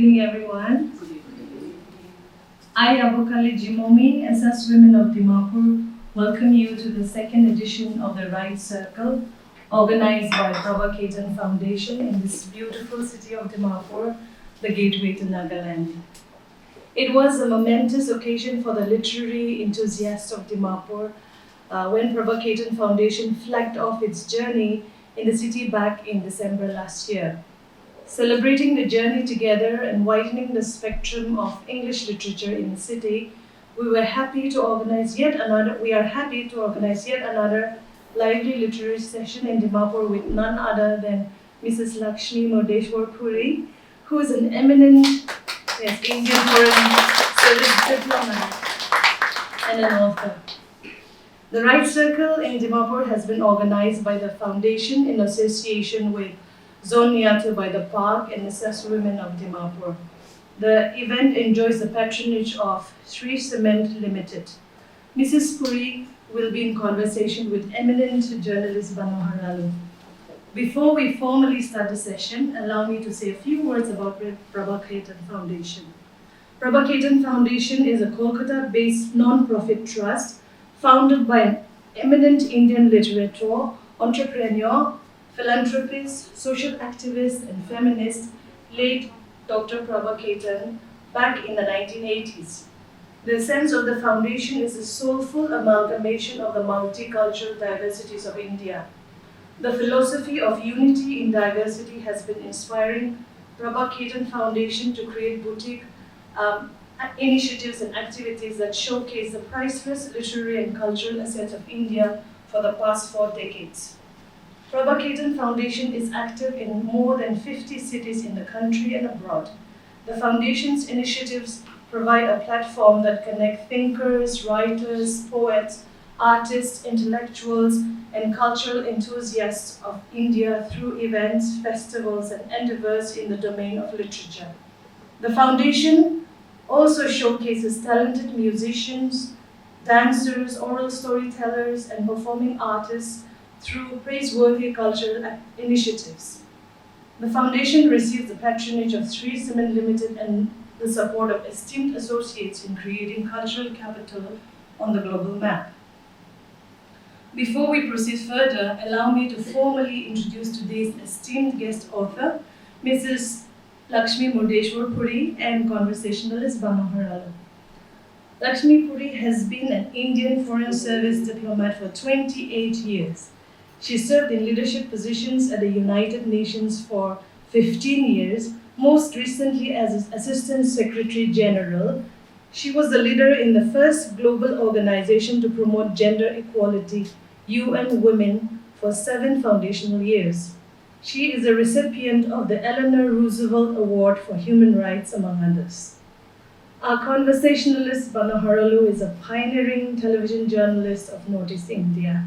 evening, everyone. I, Abokali Jimomi, SS Women of Dimapur, welcome you to the second edition of the Right Circle, organized by Prabha Ketan Foundation in this beautiful city of Dimapur, the gateway to Nagaland. It was a momentous occasion for the literary enthusiasts of Dimapur when Prabha Ketan Foundation flagged off its journey in the city back in December last year. Celebrating the journey together and widening the spectrum of English literature in the city, we are happy to organize yet another lively literary session in Dimapur with none other than Mrs. Lakshmi Murdeshwar Puri, who is an eminent Indian foreign service diplomat and an author. The Right Circle in Dimapur has been organized by the Foundation in association with Zone Niata by the Park and SS Women of Dimapur. The event enjoys the patronage of Sri Cement Limited. Mrs. Puri will be in conversation with eminent journalist Banohar Lalu. Before we formally start the session, allow me to say a few words about Prabha Ketan Foundation. Prabha Ketan Foundation is a Kolkata-based non-profit trust founded by an eminent Indian literature, entrepreneur, philanthropist, social activist, and feminist, late Dr. Prabha Ketan, back in the 1980s. The sense of the foundation is a soulful amalgamation of the multicultural diversities of India. The philosophy of unity in diversity has been inspiring Prabha Ketan Foundation to create boutique initiatives and activities that showcase the priceless literary and cultural assets of India for the past 4 decades. Prabha Ketan Foundation is active in more than 50 cities in the country and abroad. The Foundation's initiatives provide a platform that connects thinkers, writers, poets, artists, intellectuals, and cultural enthusiasts of India through events, festivals, and endeavors in the domain of literature. The Foundation also showcases talented musicians, dancers, oral storytellers, and performing artists through praiseworthy cultural initiatives. The Foundation receives the patronage of Sri Cement Limited and the support of esteemed associates in creating cultural capital on the global map. Before we proceed further, allow me to formally introduce today's esteemed guest author, Mrs. Lakshmi Murdeshwar Puri, and conversationalist Banohar Lalu. Lakshmi Puri has been an Indian Foreign Service diplomat for 28 years. She served in leadership positions at the United Nations for 15 years, most recently as Assistant Secretary General. She was the leader in the first global organization to promote gender equality, UN Women, for 7 foundational years. She is a recipient of the Eleanor Roosevelt Award for Human Rights, among others. Our conversationalist Banohar Lalu is a pioneering television journalist of Northeast India.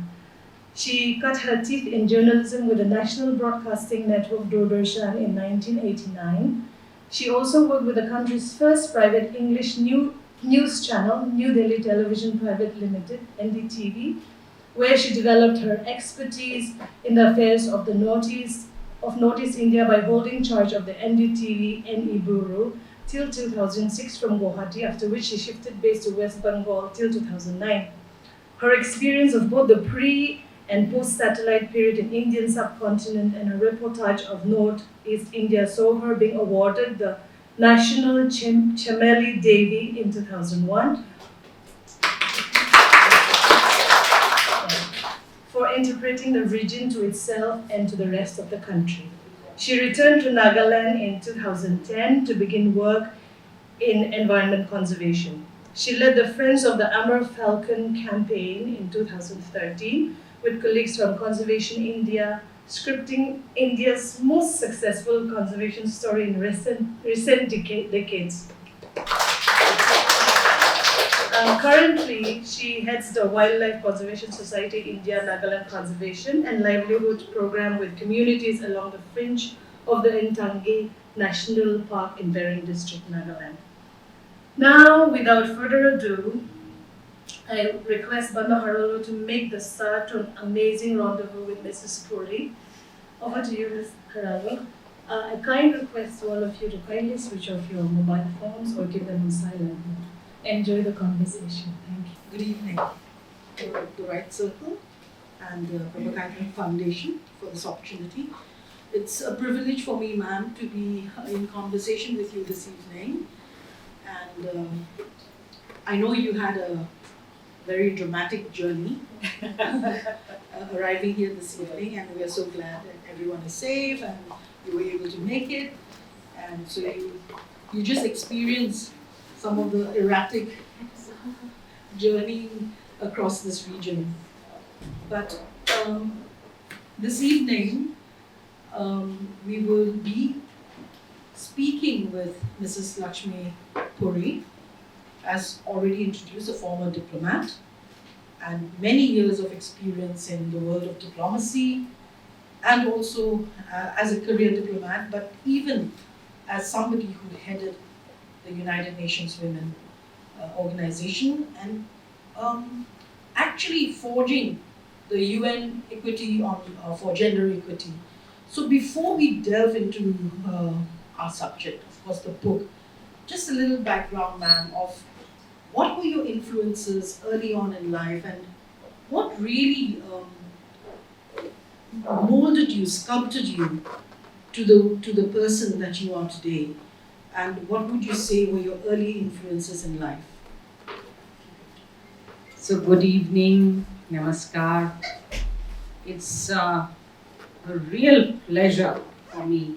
She cut her teeth in journalism with the National Broadcasting Network Doordarshan in 1989. She also worked with the country's first private English news channel, New Delhi Television Private Limited, NDTV, where she developed her expertise in the affairs of the Northeast India by holding charge of the NDTV NE Bureau till 2006 from Guwahati, after which she shifted base to West Bengal till 2009. Her experience of both the pre- and post-satellite period in Indian subcontinent and a reportage of Northeast India saw her being awarded the National Chameli Devi in 2001 for interpreting the region to itself and to the rest of the country. She returned to Nagaland in 2010 to begin work in environment conservation. She led the Friends of the Amur Falcon campaign in 2013 with colleagues from Conservation India, scripting India's most successful conservation story in recent decades. Currently, she heads the Wildlife Conservation Society India Nagaland Conservation and Livelihood Program with communities along the fringe of the Intangi National Park in Bering District, Nagaland. Now, without further ado, I request Banohar Lalu to make the start to an amazing rendezvous with Mrs. Puri. Over to you, Ms. Lalu. A kind request to all of you to kindly switch off your mobile phones or keep them on silent. Enjoy the conversation. Thank you. Good evening to the Right Circle and the Prabhakaitan Foundation for this opportunity. It's a privilege for me, ma'am, to be in conversation with you this evening. And I know you had a very dramatic journey arriving here this evening, and we are so glad that everyone is safe and you were able to make it. And so you just experienced some of the erratic journey across this region. But this evening, we will be speaking with Mrs. Lakshmi Puri, as already introduced, a former diplomat and many years of experience in the world of diplomacy, and also as a career diplomat, but even as somebody who headed the United Nations Women Organization, and actually forging the UN equity for gender equity. So before we delve into our subject, of course the book, just a little background, ma'am, of what were your influences early on in life, and what really molded you, sculpted you to the person that you are today, and what would you say were your early influences in life? So good evening, namaskar. It's a real pleasure for me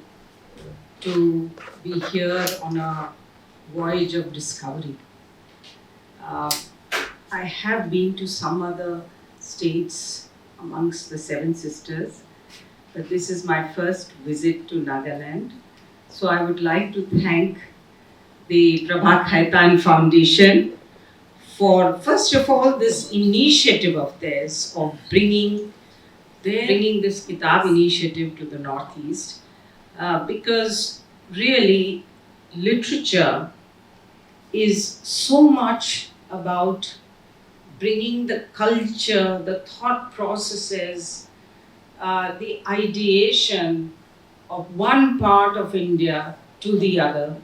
to be here on a voyage of discovery. I have been to some other states amongst the Seven Sisters, but this is my first visit to Nagaland. So I would like to thank the Prabha Khaitan Foundation for, first of all, this initiative of theirs of bringing this Kitab initiative to the Northeast, because really literature is so much about bringing the culture, the thought processes, the ideation of one part of India to the other,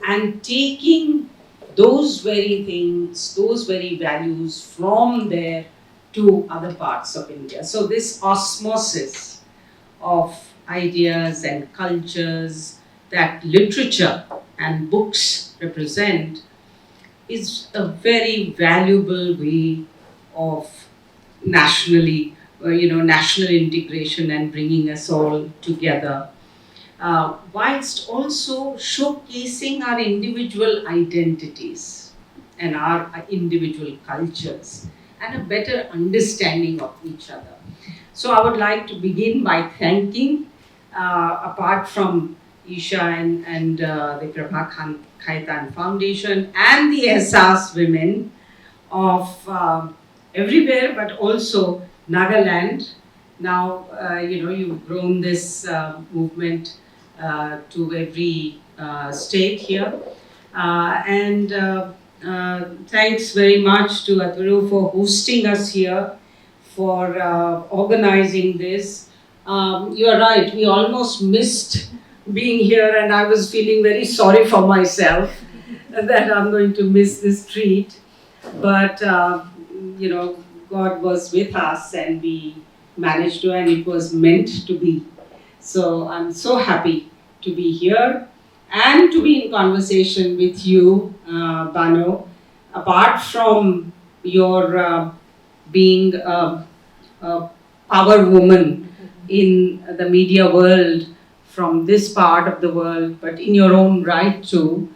and taking those very things, those very values from there to other parts of India. So this osmosis of ideas and cultures that literature and books represent is a very valuable way of national integration and bringing us all together, whilst also showcasing our individual identities and our individual cultures and a better understanding of each other. So I would like to begin by thanking, apart from Isha and the Prabha Khaitan Foundation and the Ehsas women of everywhere, but also Nagaland. Now, you've grown this movement to every state here. And thanks very much to Aturu for hosting us here, for organizing this. You are right, we almost missed being here, and I was feeling very sorry for myself that I'm going to miss this treat. But, God was with us and we managed to, and it was meant to be. So I'm so happy to be here and to be in conversation with you, Bano. Apart from your being a power woman in the media world from this part of the world, but in your own right too,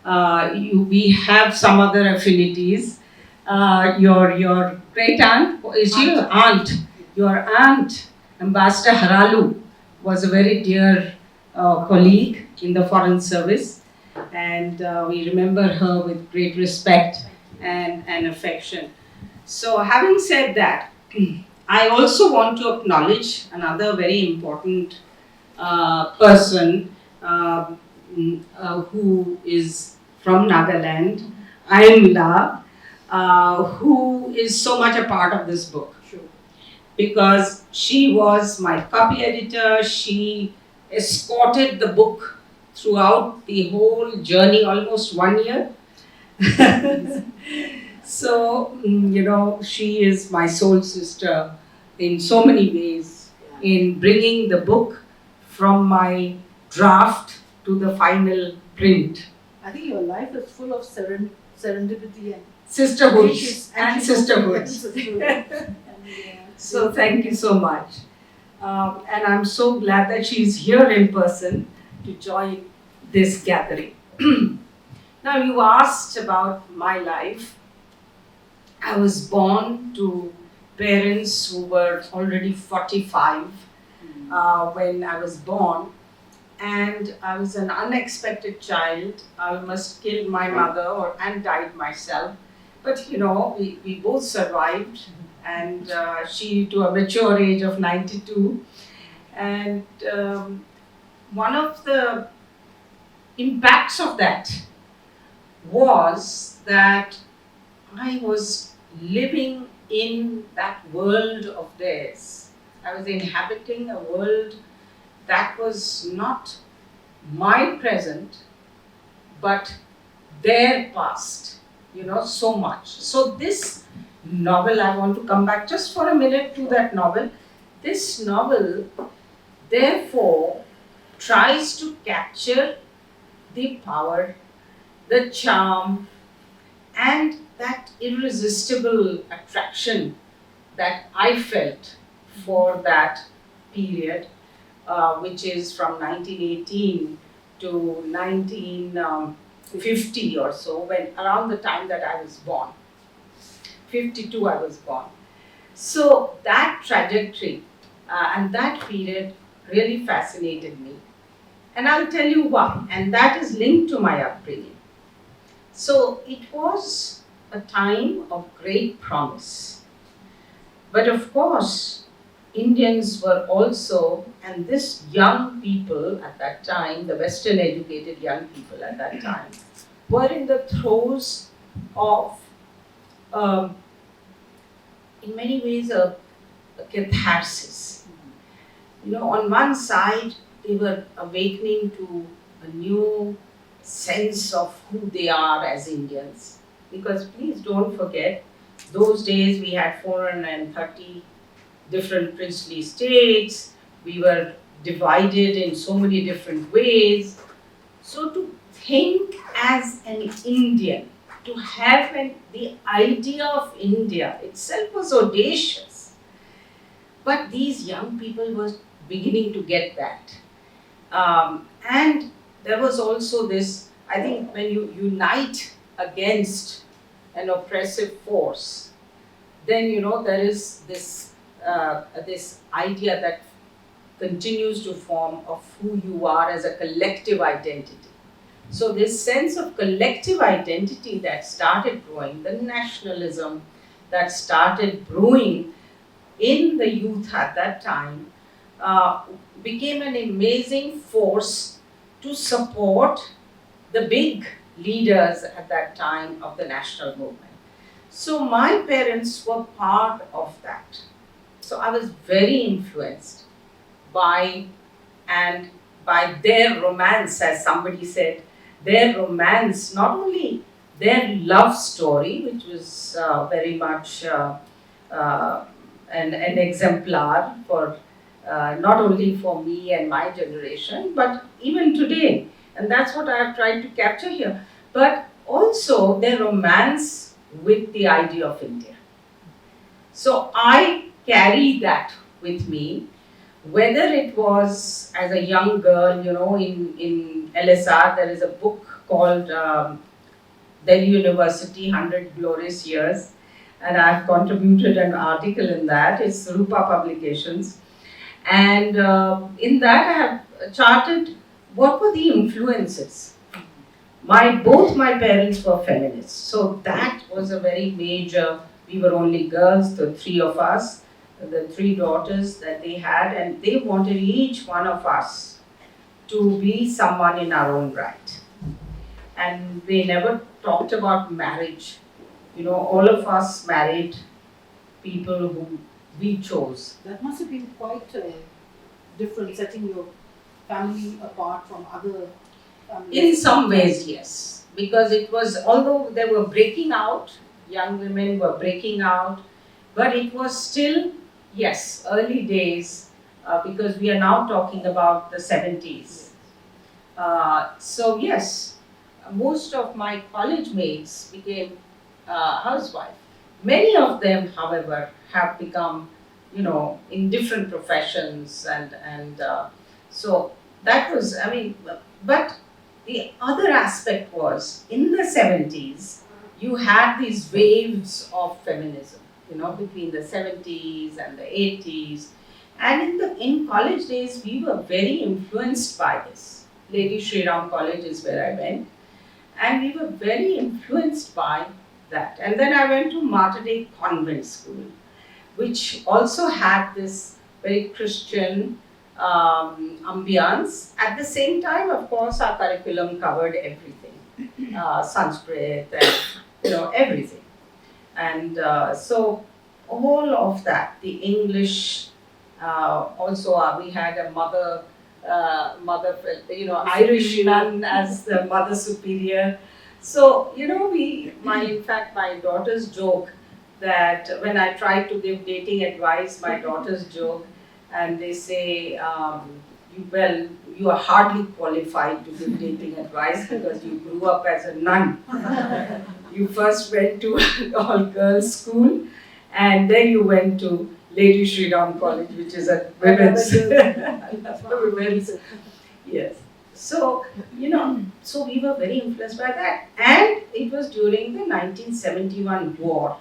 we have some other affinities. Your great aunt, is she your aunt? Your aunt, Ambassador Haralu, was a very dear colleague in the Foreign Service, and we remember her with great respect and affection. So having said that, I also want to acknowledge another very important person who is from Nagaland, Aimla, who is so much a part of this book. Sure. Because she was my copy editor, she escorted the book throughout the whole journey, almost 1 year. So, she is my soul sister in so many ways in bringing the book from my draft to the final print. I think your life is full of serendipity and Sisterhoods and sisterhoods. sisterhoods. So, thank you so much. And I'm so glad that she's here in person to join this gathering. Now, you asked about my life. I was born to parents who were already 45 when I was born, and I was an unexpected child. I almost killed my mother and died myself. But we both survived, and she to a mature age of 92. And one of the impacts of that was that I was living in that world of theirs. I was inhabiting a world that was not my present, but their past, so much. So this novel, I want to come back just for a minute to that novel. This novel, therefore, tries to capture the power, the charm, and that irresistible attraction that I felt for that period, which is from 1918 to 1950 or so, when around the time that I was born. 52 I was born. So that trajectory and that period really fascinated me. And I'll tell you why, and that is linked to my upbringing. So it was a time of great promise. But of course, Indians were also, and this young people at that time, the Western educated young people at that time, were in the throes of, in many ways, a catharsis. On one side, they were awakening to a new sense of who they are as Indians. Because please don't forget, those days we had 430 different princely states, we were divided in so many different ways. So to think as an Indian, to have the idea of India itself was audacious. But these young people were beginning to get that. And there was also this, I think when you unite against an oppressive force, then there is this idea that continues to form of who you are as a collective identity. So this sense of collective identity that started growing, the nationalism that started brewing in the youth at that time, became an amazing force to support the big leaders at that time of the national movement. So my parents were part of that. So I was very influenced by their romance, as somebody said, their romance, not only their love story, which was very much an exemplar for not only for me and my generation, but even today. And that's what I have tried to capture here. But also their romance with the idea of India. So I carry that with me, whether it was as a young girl, in LSR, there is a book called Delhi University 100 Glorious Years, and I've contributed an article in that. It's Rupa Publications. And in that I have charted what were the influences. Both my parents were feminists, so that was a very major. We were only girls, the three of us, the three daughters that they had, and they wanted each one of us to be someone in our own right. And they never talked about marriage. All of us married people who we chose. That must have been quite different, setting your family apart from other families? In some ways, yes. Because it was, although they were breaking out, young women were breaking out, but it was still, yes, early days, because we are now talking about the 70s. So, yes, most of my college mates became housewives. Many of them, however, have become, in different professions, and so that was, I mean, but the other aspect was in the 70s, you had these waves of feminism, between the 70s and the 80s. And in college days, we were very influenced by this. Lady Shri Ram College is where I went, and we were very influenced by that. And then I went to Mater Dei Convent School, which also had this very Christian ambiance. At the same time, of course, our curriculum covered everything, Sanskrit and everything. And so all of that, the English, also we had a mother, Irish nun as the mother superior. So in fact, my daughters joke that when I try to give dating advice, my daughters joke and they say, you are hardly qualified to give dating advice because you grew up as a nun. You first went to all girls school and then you went to Lady Shri Ram College, which is a women's. women's. Yes. So, so we were very influenced by that. And it was during the 1971 war.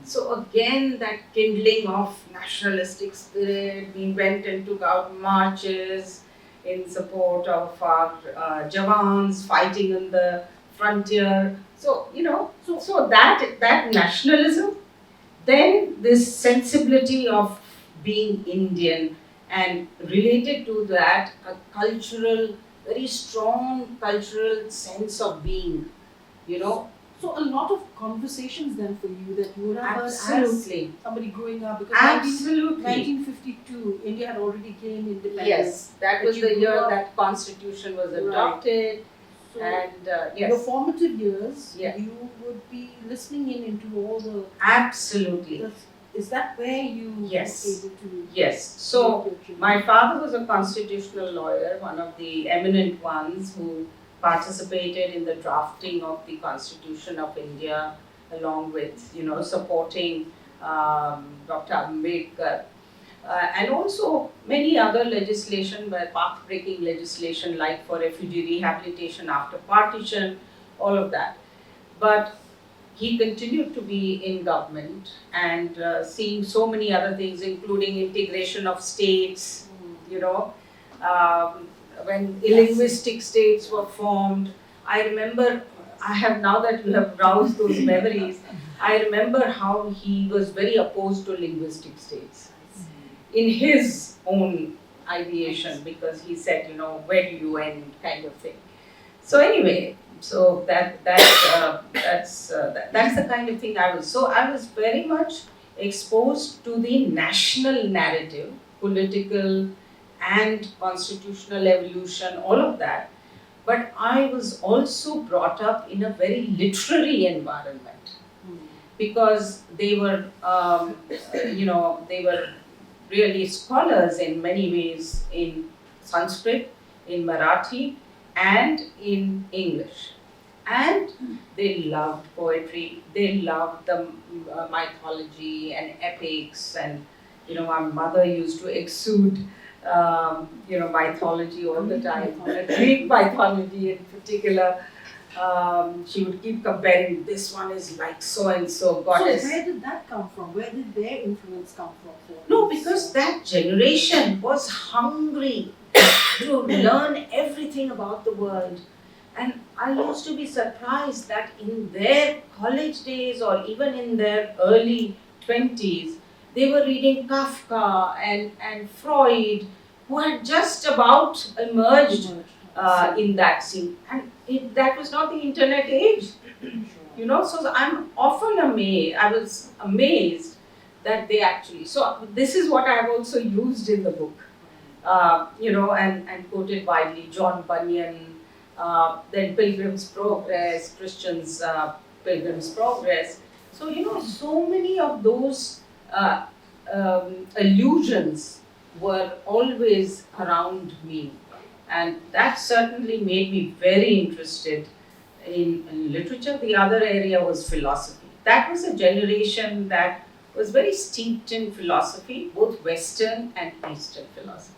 So again, that kindling of nationalistic spirit, we went and took out marches in support of our Jawans fighting on the frontier. So, so that nationalism, then this sensibility of being Indian, and related to that, a very strong cultural sense of being, So a lot of conversations then for you that you would have heard as Absolutely. somebody growing up, because Absolutely. 1952, India had already gained independence. Yes, that But was you the grew year up- that constitution was Right. adopted, So and your yes, formative years, Yeah. you would be listening into all the. absolutely. Is that where you Yes. were able to? Yes. So make your children? my father was a constitutional lawyer, one of the eminent ones who participated in the drafting of the Constitution of India, along with supporting Dr. Ambedkar, and also many other legislation, path-breaking legislation like for refugee rehabilitation after partition, all of that. But he continued to be in government and seeing so many other things, including integration of states, when linguistic states were formed. I remember, now that you have roused those memories, I remember how he was very opposed to linguistic states in his own ideation, because he said, where do you end, kind of thing. So anyway, so that's the kind of thing I was. So I was very much exposed to the national narrative, political and constitutional evolution, all of that. But I was also brought up in a very literary environment, because they were, they were really scholars in many ways in Sanskrit, in Marathi, and in English. And they loved poetry, they loved the mythology and epics, and my mother used to exude mythology all the time, Greek mythology in particular. She would keep comparing, this one is like so and so goddess. So where did that come from? Where did their influence come from? No, because that generation was hungry to learn everything about the world. And I used to be surprised that in their college days or even in their early 20s, they were reading Kafka and Freud, who had just about emerged in that scene. And that was not the internet age. So I'm often amazed, I was amazed that they actually, so this is what I have also used in the book, and quoted widely, John Bunyan, then Pilgrim's Progress, Christian's Pilgrim's Progress. So, so many of those allusions were always around me. And that certainly made me very interested in literature. The other area was philosophy. That was a generation that was very steeped in philosophy, both Western and Eastern philosophy.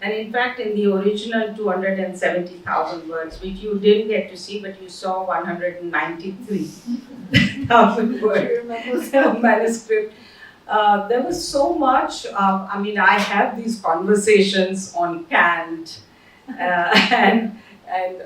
And in fact, in the original 270,000 words, which you didn't get to see, but you saw 193,000 word manuscript, there was so much. I have these conversations on Kant and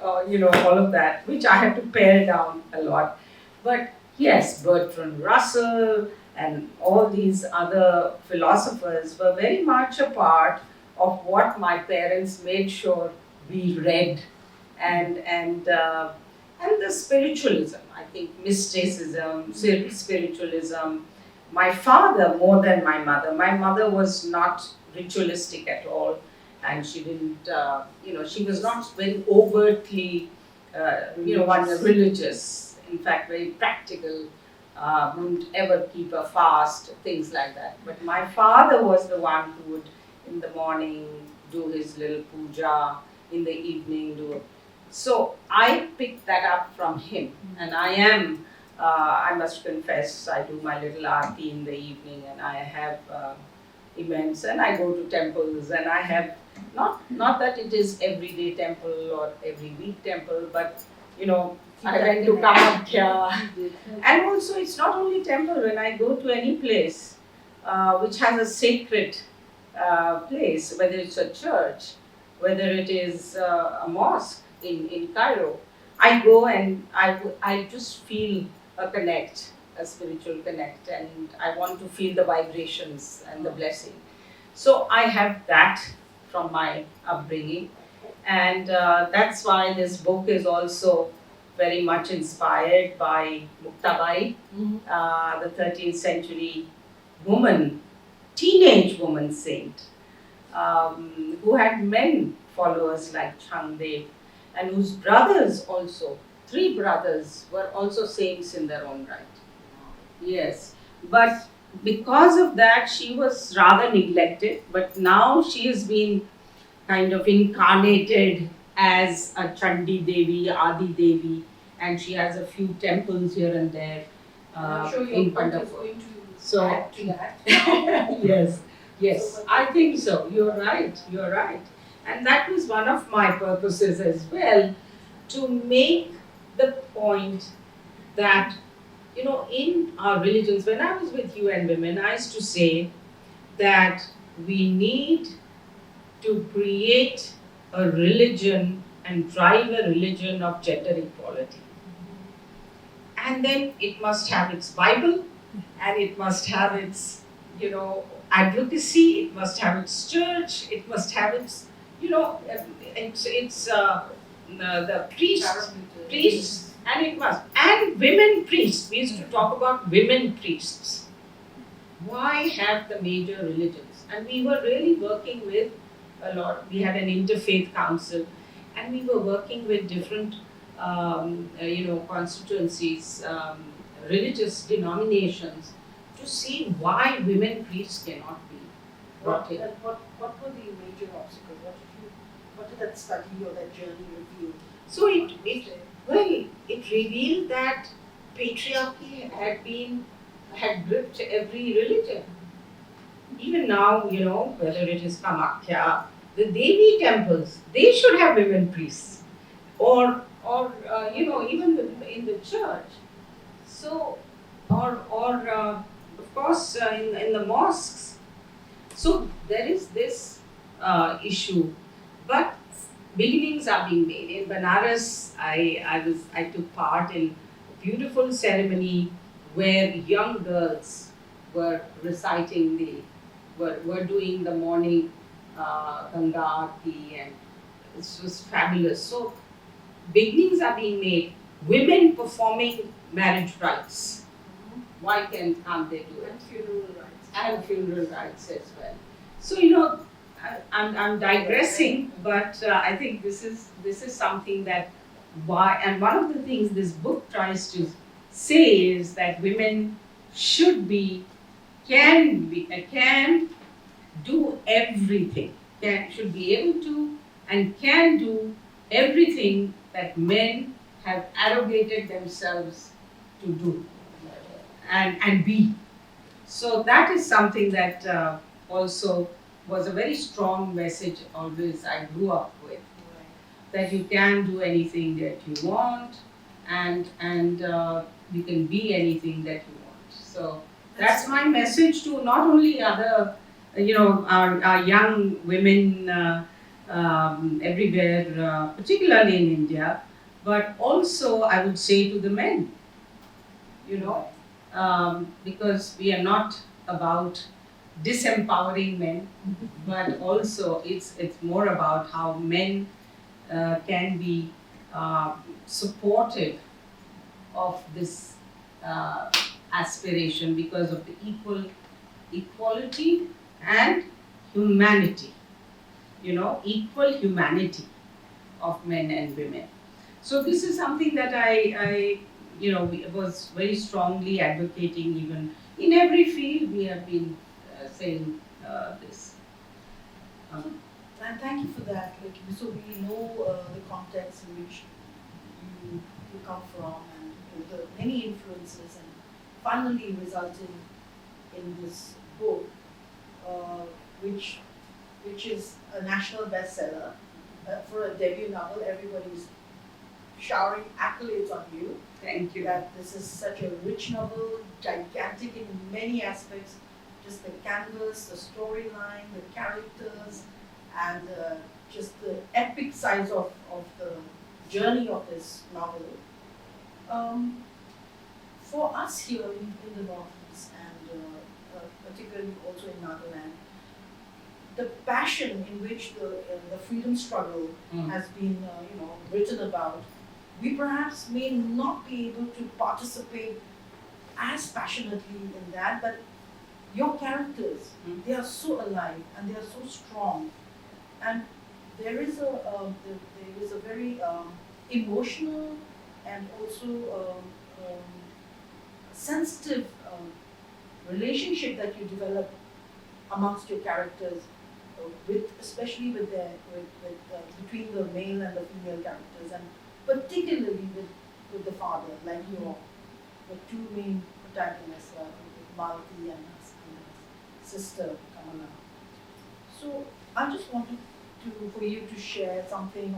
all of that, which I had to pare down a lot. But yes, Bertrand Russell and all these other philosophers were very much a part of what my parents made sure we read, and the spiritualism. I think mysticism, spiritualism. My father more than my mother. My mother was not ritualistic at all, and she didn't. She was not very overtly, religious. In fact, very practical. Wouldn't ever keep a fast, things like that. But my father was the one who would, in the morning, do his little puja, in the evening do. So I picked that up from him, and I must confess, I do my little aarti in the evening, and I have events, and I go to temples, and I have not that it is everyday temple or every week temple, but I went to Kamakya, and also it's not only temple. When I go to any place which has a sacred place, whether it's a church, whether it is a mosque in Cairo, I go and I just feel a connect, a spiritual connect, and I want to feel the vibrations and the blessing. So I have that from my upbringing, and that's why this book is also very much inspired by Muktabai, the 13th century woman, teenage woman saint, who had men followers like Changdev, and whose brothers also, 3 brothers, were also saints in their own right. Yes, but because of that, she was rather neglected, but now she has been kind of incarnated as a Chandi Devi, Adi Devi, and she has a few temples here and there I'm sure your in book is Pandapur. going to So, add to that. yes, I think so. You're right. And that was one of my purposes as well, to make the point that, in our religions, when I was with UN Women, I used to say that we need to create a religion and drive a religion of gender equality. And then it must have its Bible, and it must have its, advocacy, it must have its church, it must have its, the priests, and it must. And women priests. We used to talk about women priests. Why have the major religions? And we were really working with a lot. We had an interfaith council, and we were working with different, constituencies, religious denominations, to see why women priests cannot be brought in. What were the major obstacles? What did that study or that journey reveal? So it revealed that patriarchy had gripped every religion. Even now, whether it is Kamakya, the Devi temples, they should have women priests, or even in the church. So, or of course in the mosques. So there is this issue, but beginnings are being made. In Banaras, I took part in a beautiful ceremony where young girls were were doing the morning Ganga Aarti, and this was fabulous. So beginnings are being made. Women performing marriage rites. Why can't they do it? And funeral rites. And funeral rites as well. So I'm digressing, but I think this is something that why, and one of the things this book tries to say is that women should be, can do everything, should be able to and can do everything that men have arrogated themselves to do and be. So that is something that also was a very strong message always I grew up with, that you can do anything that you want, and you can be anything that you want. So that's my message to not only other, our young women everywhere, particularly in India, but also I would say to the men, because we are not about disempowering men, but also it's more about how men can be supportive of this aspiration because of the equality and humanity, equal humanity of men and women. So this is something that I was very strongly advocating. Even in every field we have been saying this. And thank you for that. Like, so we know the context in which you come from, and the many influences, and finally resulting in this book, which is a national bestseller for a debut novel. Everybody's showering accolades on you. Thank you. That this is such a rich novel, gigantic in many aspects. Just the canvas, the storyline, the characters, and just the epic size of the journey of this novel. For us here in the Northeast, and particularly also in Nagaland, the passion in which the freedom struggle has been written about, we perhaps may not be able to participate as passionately in that, but your characters, they are so alive and they are so strong, and there is a very emotional and also sensitive relationship that you develop amongst your characters, especially between the male and the female characters, and particularly with the father, like the two main protagonists, with Malati and his sister Kamala. So I just wanted for you to share something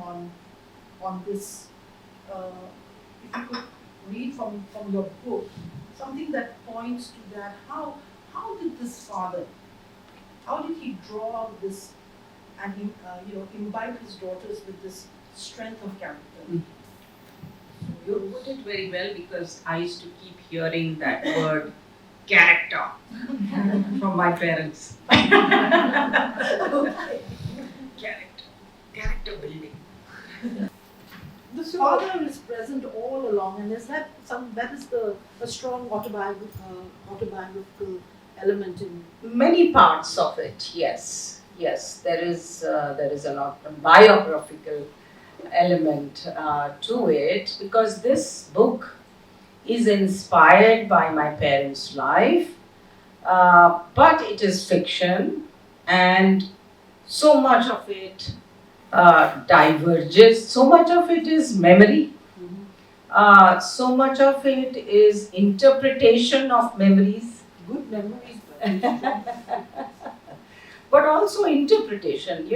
on this. If you could read from your book something that points to that. How did this father? How did he draw out this and imbibe his daughters with this strength of character? You put it very well, because I used to keep hearing that word character from my parents. Character building. The father is present all along, and is that a strong autobiographical element in Many parts of it, yes. There is a biographical element to it, because this book is inspired by my parents' life, but it is fiction, and so much of it diverges, so much of it is memory, so much of it is interpretation of memories. good memories, But also interpretation.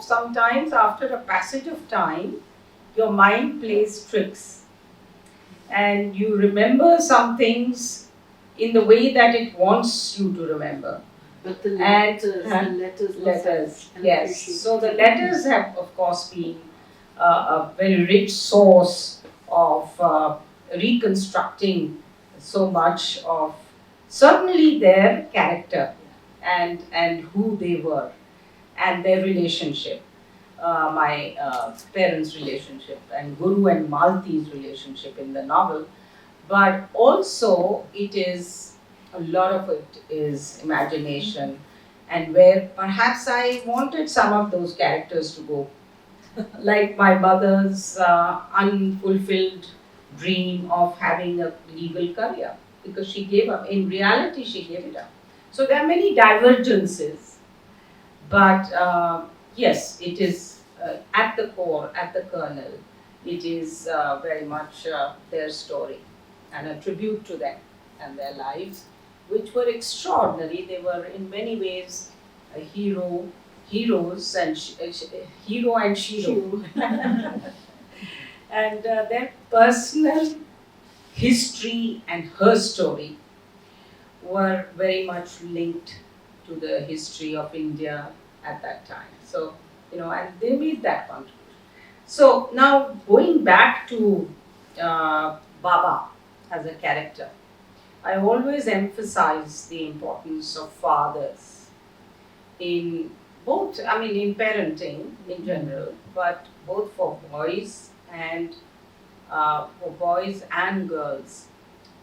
Sometimes after a passage of time, your mind plays tricks, and you remember some things in the way that it wants you to remember. but the And letters, yes. So the letters have, of course, been a very rich source of reconstructing so much of certainly their character and who they were and their relationship. My parents' relationship and Guru and Malti's relationship in the novel, but also a lot of it is imagination and where perhaps I wanted some of those characters to go. Like my mother's unfulfilled dream of having a legal career, because she gave up. In reality, she gave it up. So there are many divergences, but yes, it is at the core, at the kernel, it is very much their story and a tribute to them and their lives, which were extraordinary. They were in many ways a heroes and hero and shiro. And their personal history and her story were very much linked to the history of India at that time. So, and they made that contribution. So now going back to Baba as a character, I always emphasize the importance of fathers in both, in parenting in general, but both for boys and girls.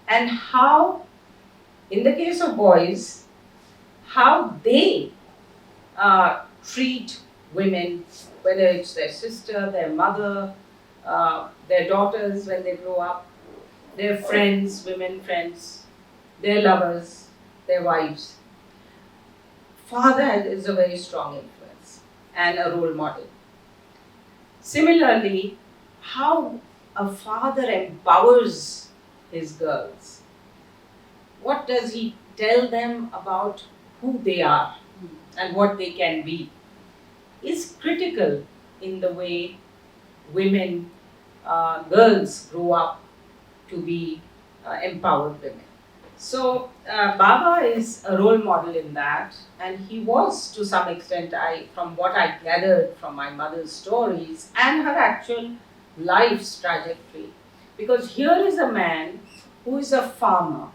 And how, in the case of boys, how they treat women, whether it's their sister, their mother, their daughters when they grow up, their friends, women friends, their lovers, their wives. Father is a very strong influence and a role model. Similarly, how a father empowers his girls. What does he tell them about who they are and what they can be is critical in the way women, girls grow up to be empowered women. So Baba is a role model in that, and he was to some extent, from what I gathered from my mother's stories and her actual life's trajectory. Because here is a man who is a farmer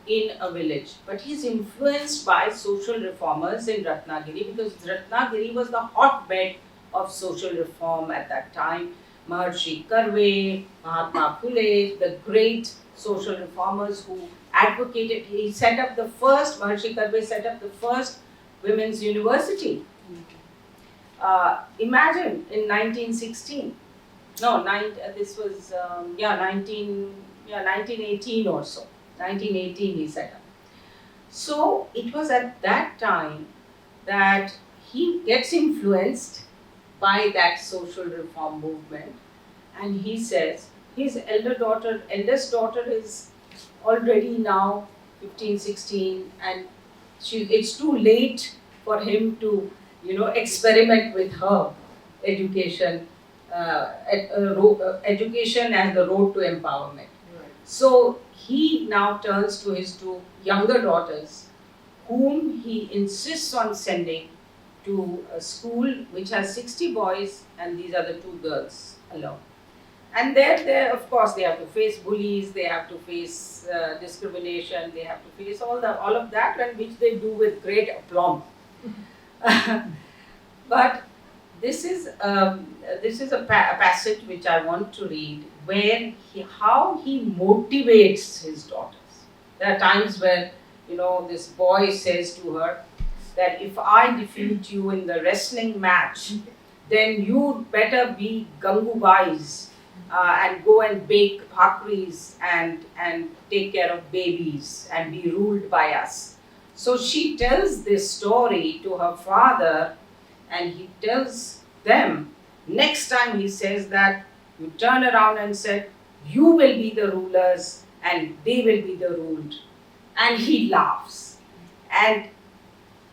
in a village, but he's influenced by social reformers in Ratnagiri, because Ratnagiri was the hotbed of social reform at that time. Maharshi Karve, Mahatma Phule, the great social reformers who advocated, Maharshi Karve set up the first women's university. Imagine in 1916, this was 1918 or so. 1918 he set up. So it was at that time that he gets influenced by that social reform movement, and he says his eldest daughter is already now 15, 16, and it's too late for him to experiment with her education, education and the road to empowerment. So he now turns to his two younger daughters, whom he insists on sending to a school which has 60 boys, and these are the two girls alone. And there, of course, they have to face bullies, they have to face discrimination, they have to face all of that, and which they do with great aplomb. But this is a passage which I want to read, where how he motivates his daughters. There are times where this boy says to her that if I defeat you in the wrestling match, then you better be gangubais and go and bake bhakris and take care of babies and be ruled by us. So she tells this story to her father, and he tells them, next time he says that, you turn around and said, you will be the rulers and they will be the ruled. And he laughs. And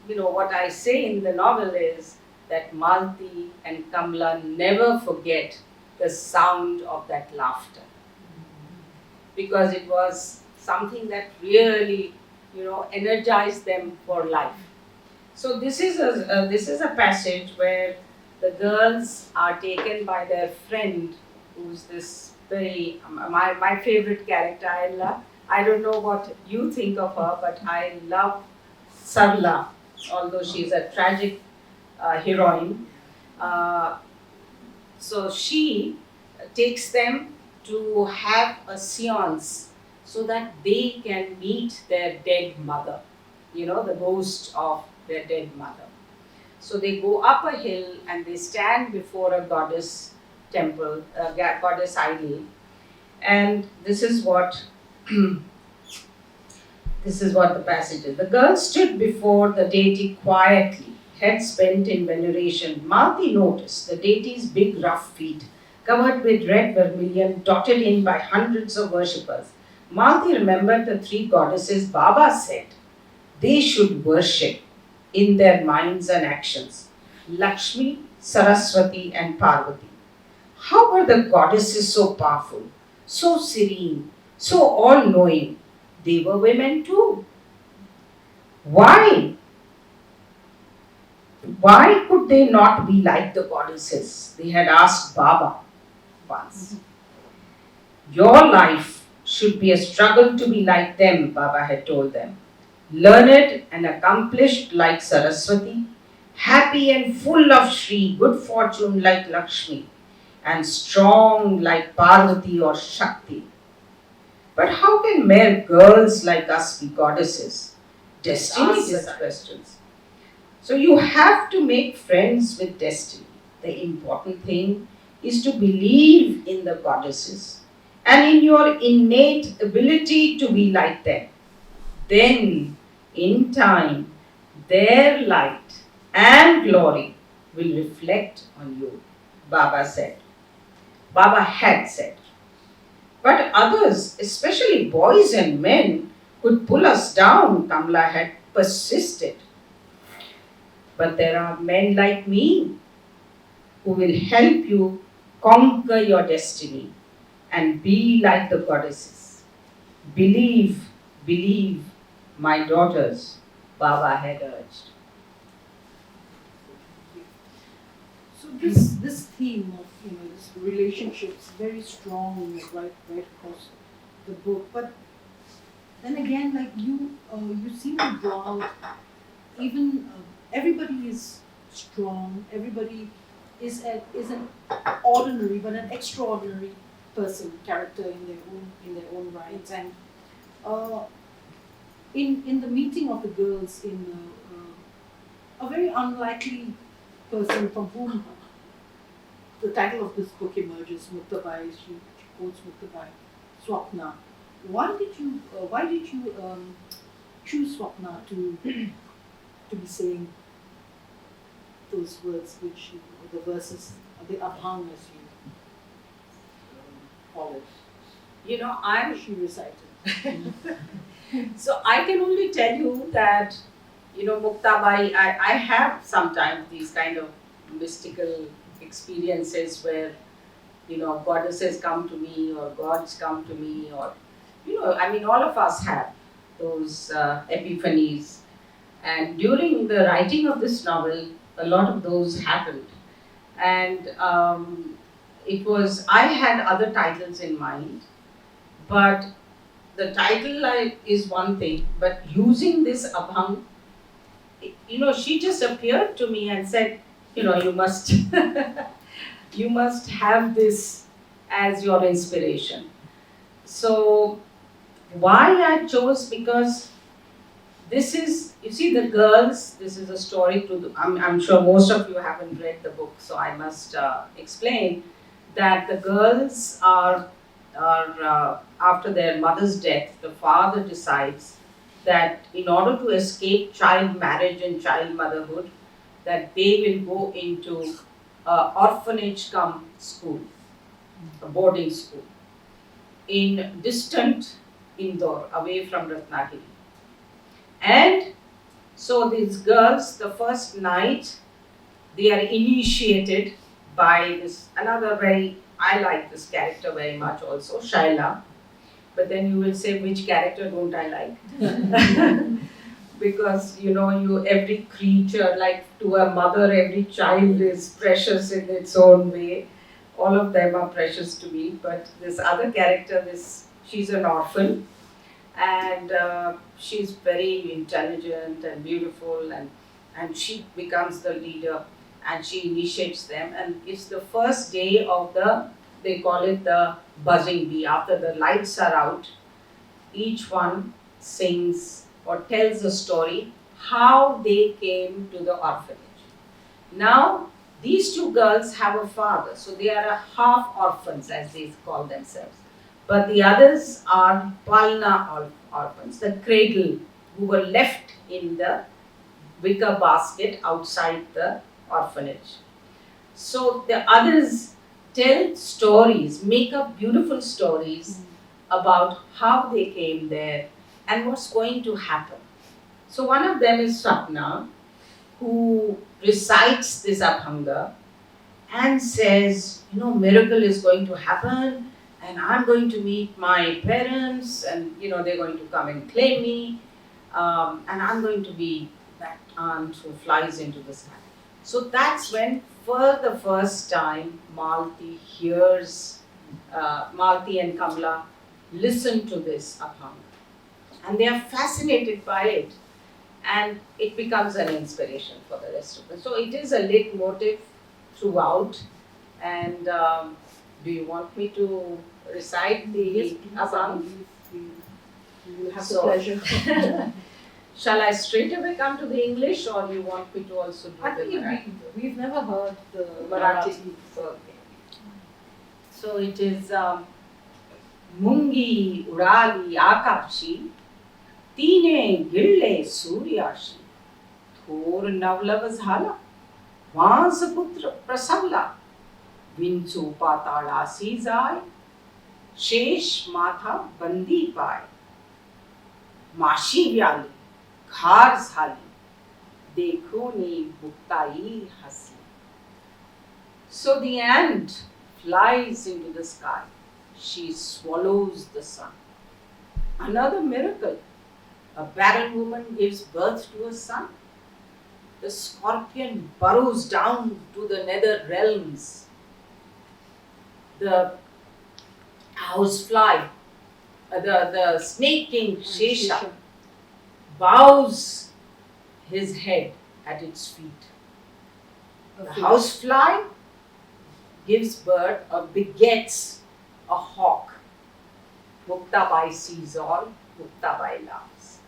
what I say in the novel is that Malti and Kamla never forget the sound of that laughter, because it was something that really energized them for life. So this is a passage where the girls are taken by their friend, who's this very my favorite character. I don't know what you think of her, but I love Sarla, although she's a tragic heroine. So she takes them to have a séance so that they can meet their dead mother, the ghost of their dead mother. So they go up a hill and they stand before a goddess temple, a goddess idol, and this is what this is what the passage is. The girl stood before the deity quietly, head bent in veneration. Malti noticed the deity's big rough feet, covered with red vermilion, dotted in by hundreds of worshippers. Malti remembered the three goddesses Baba said they should worship in their minds and actions: Lakshmi, Saraswati, and Parvati. How were the goddesses so powerful, so serene, so all knowing? They were women too. Why? Why could they not be like the goddesses? They had asked Baba once. Your life should be a struggle to be like them, Baba had told them. Learned and accomplished like Saraswati, happy and full of Shri, good fortune like Lakshmi, and strong like Parvati or Shakti. But how can mere girls like us be goddesses? Destiny is questions. So you have to make friends with destiny. The important thing is to believe in the goddesses and in your innate ability to be like them. Then, in time, their light and glory will reflect on you, Baba said. Baba had said. But others, especially boys and men, could pull us down, Kamla had persisted. But there are men like me who will help you conquer your destiny and be like the goddesses. Believe, believe, my daughters, Baba had urged. So this theme of this relationships very strong right across the book. But then again, like you seem to draw out even everybody is strong. Everybody is an ordinary but an extraordinary person, character in their own rights. And in the meeting of the girls in a very unlikely person from whom the title of this book emerges, Muktabai. She quotes Muktabai, Swapna. Why did you choose Swapna to be saying those words, which the verses, the abhang as you call it? She recited. So I can only tell you that, Muktabai, I have sometimes these kind of mystical experiences where, goddesses come to me or gods come to me, or, all of us have those epiphanies. And during the writing of this novel, a lot of those happened. And I had other titles in mind, but the title is one thing, but using this abhang, she just appeared to me and said, you must, you must have this as your inspiration. So why I chose, because this is, you see, the girls, this is a story I'm sure most of you haven't read the book, so I must explain that the girls are after their mother's death, the father decides that in order to escape child marriage and child motherhood, that they will go into orphanage cum school, a boarding school, in distant Indore, away from Ratnagiri. And so these girls, the first night, they are initiated by this, I like this character very much also, Shaila. But then you will say, which character don't I like? Because, every creature, like to a mother, every child is precious in its own way. All of them are precious to me. But this other character, she's an orphan. And she's very intelligent and beautiful, and she becomes the leader and she initiates them. And it's the first day of they call it the buzzing bee. After the lights are out, each one sings or tells a story how they came to the orphanage. Now, these two girls have a father, so they are a half orphans, as they call themselves. But the others are Palna orphans, the cradle, who were left in the wicker basket outside the orphanage. So the others tell stories, make up beautiful stories about how they came there and what's going to happen. So one of them is Swapna, who recites this Abhanga and says, miracle is going to happen and I'm going to meet my parents and, they're going to come and claim me and I'm going to be that aunt who flies into the sky. So that's when, for the first time, Malti and Kamla listen to this Abhanga. And they are fascinated by it. And it becomes an inspiration for the rest of them. So it is a leitmotif throughout. And do you want me to recite the Abhanga? We will have the pleasure. Shall I straight away come to the English, or you want me to also do I the think Marathi? we've never heard the Marathi. So it is Mungi urali akashi, tine gille suryashi, thor navlav zhala, vasaputra prasavla, vinchu patala sizai, shesh matha bandi pai, mashi vyali, घार झाली, देखो नी बुक्ताई हसी. So the ant flies into the sky. She swallows the sun. Another miracle. A barren woman gives birth to a son. The scorpion burrows down to the nether realms. The housefly, the snake king Shesha, bows his head at its feet. The housefly gives birth or begets a hawk. Muktabai sees all, Muktabai loves.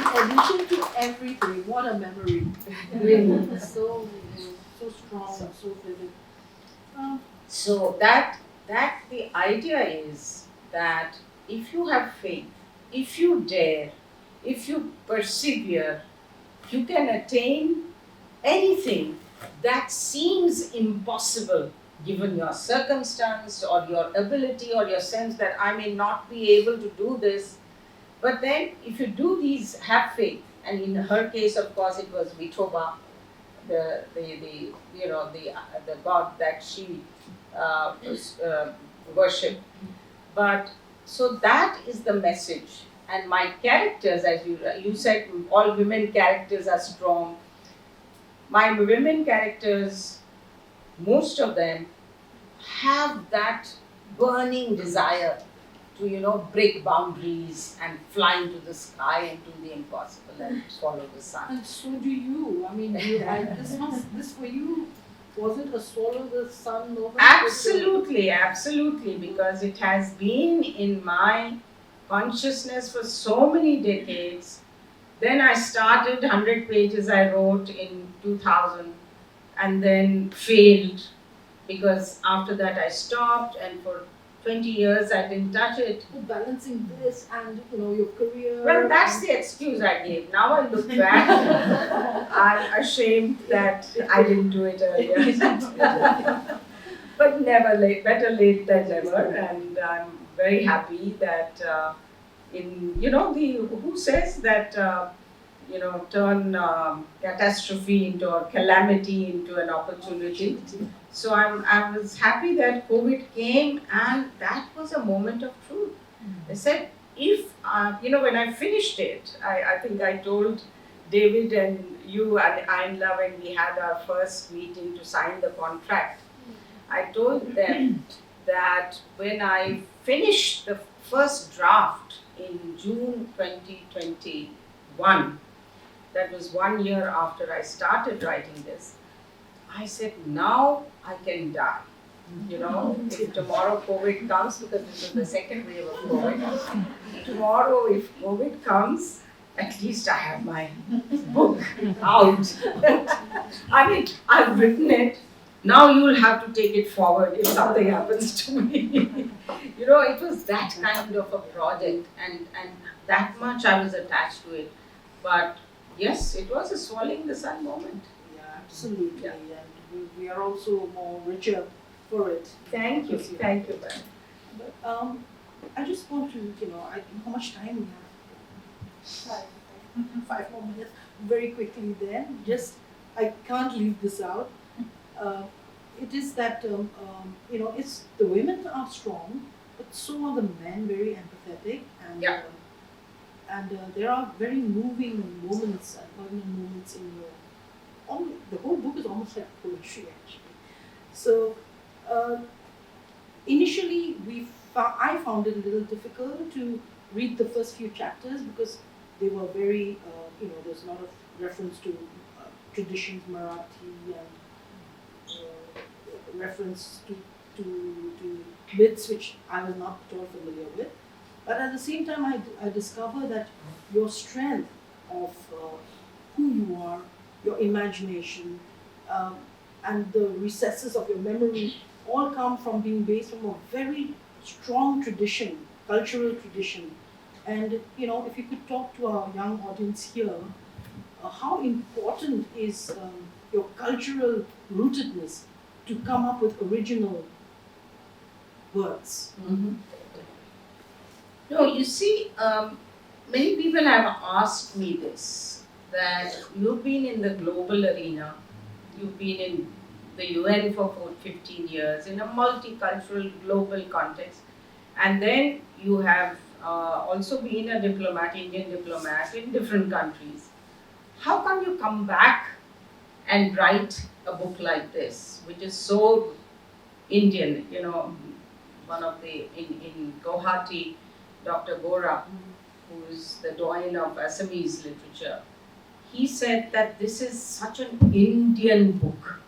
In addition to everything, what a memory. Really, so strong, so vivid. So that the idea is that if you have faith, if you dare, if you persevere, you can attain anything that seems impossible given your circumstance or your ability or your sense that I may not be able to do this. But then if you do these, have faith, and in her case of course it was Vithoba, the god that she worshipped. But so that is the message. And my characters, as you said, all women characters are strong. My women characters, most of them have that burning desire to, break boundaries and fly into the sky and do the impossible and swallow the sun. And so do you. I mean, this for you, was it a swallow the sun moment? Absolutely, because it has been in my consciousness for so many decades. Then I started 100 pages I wrote in 2000 and then failed because after that I stopped, and for 20 years I didn't touch it. Balancing this and your career. Well, that's the excuse I gave. Now I look back, I'm ashamed that I didn't do it earlier. But never late, better late than never, and I'm very happy that who says that turn catastrophe into or calamity into an opportunity. So I was happy that COVID came, and that was a moment of truth. I said, if when I finished it, I think I told David and you and Ainla when we had our first meeting to sign the contract, I told them that when I finished the first draft in June 2021, that was 1 year after I started writing this, I said, now I can die. You know, if tomorrow COVID comes, because this is the second wave of COVID, tomorrow if COVID comes, at least I have my book out. I mean, I've written it. Now you will have to take it forward if something happens to me. You know, it was that kind of a project, and that much I was attached to it. But yes, it was a swallowing the sun moment. Yeah, absolutely. Yeah. And we are also more richer for it. Thank you, thank you, Ben. But I just want to, how much time we have? 5 more minutes. Very quickly then. Just, I can't leave this out. It is that, it's the women are strong, but so are the men very empathetic. And, Yeah. There are very moving moments and poignant moments in the whole book is almost like poetry actually. So initially I found it a little difficult to read the first few chapters because they were very, there's a lot of reference to traditions, Marathi, and reference to myths which I was not at all familiar with. But at the same time, I discover that your strength of who you are, your imagination, and the recesses of your memory all come from being based on a very strong tradition, cultural tradition. And if you could talk to our young audience here, how important is your cultural rootedness to come up with original words? Mm-hmm. No, you see, many people have asked me this, that you've been in the global arena, you've been in the UN for 15 years, in a multicultural global context, and then you have also been a diplomat, Indian diplomat in different countries. How come you come back and write a book like this, which is so Indian? One of in Guwahati, Dr. Gora, who is the doyen of Assamese literature, he said that this is such an Indian book.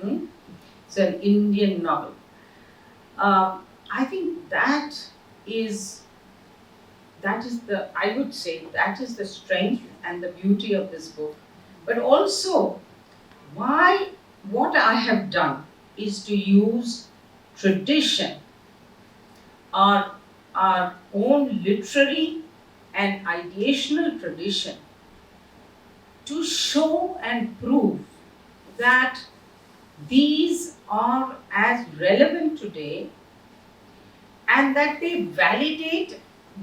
It's an Indian novel. I think that is I would say that is the strength and the beauty of this book. But also, what I have done is to use tradition, our own literary and ideational tradition, to show and prove that these are as relevant today and that they validate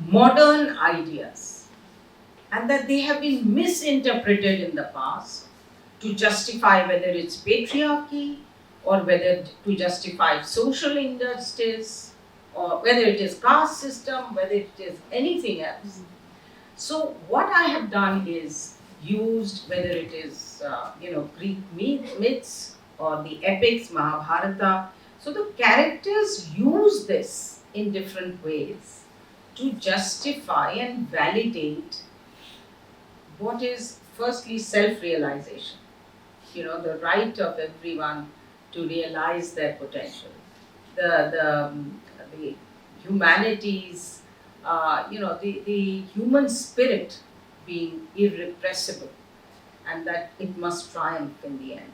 modern ideas and that they have been misinterpreted in the past to justify whether it's patriarchy or whether to justify social injustice or whether it is caste system, whether it is anything else. So what I have done is used whether it is Greek myths or the epics, Mahabharata. So the characters use this in different ways to justify and validate what is firstly self-realization. The right of everyone to realize their potential. The humanities, the human spirit being irrepressible and that it must triumph in the end.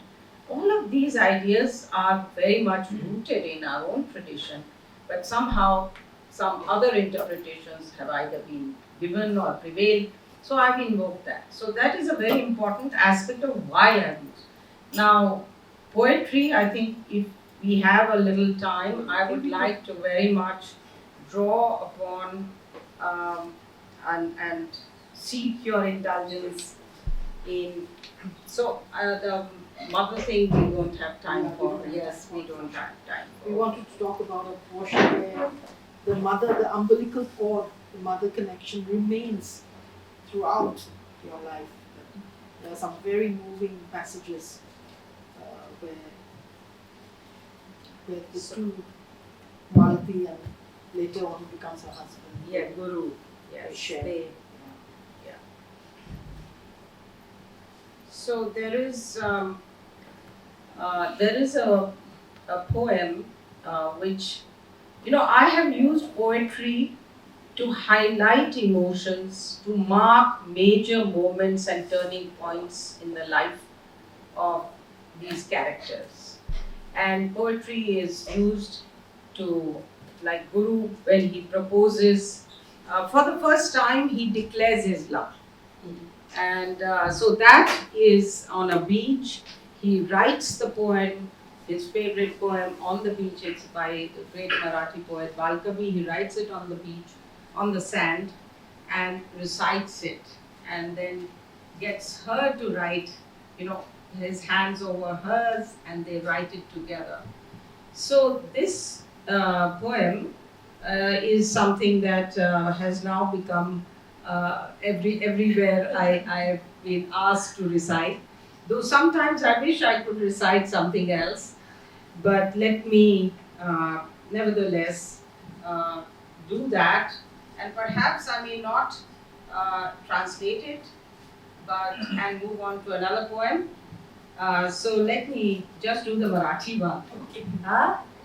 All of these ideas are very much rooted in our own tradition, but somehow some other interpretations have either been given or prevailed. So I've invoked that. So that is a very important aspect of why I've used. Now, poetry, I think if we have a little time, I would like to very much draw upon and seek your indulgence in. So the mother thing we don't have time for. Yes, we don't have time for. We wanted to talk about a portion where the mother, the umbilical cord, the mother connection remains throughout your life. There are some very moving passages where the two, Malati and later on he becomes her husband. Yeah, Guru. Yes, share. Yeah. So there is a poem which, I have used poetry to highlight emotions, to mark major moments and turning points in the life of these characters. And poetry is used to, like Guru, when he proposes, for the first time, he declares his love. And so that is on a beach. He writes the poem, his favorite poem, on the beach. It's by the great Marathi poet Valkavi. He writes it on the beach, on the sand, and recites it, and then gets her to write, his hands over hers, and they write it together. So this poem is something that has now become everywhere I've been asked to recite. Though sometimes I wish I could recite something else, but let me nevertheless do that. And perhaps I may not translate it, but and move on to another poem. So let me just do the Marathi one,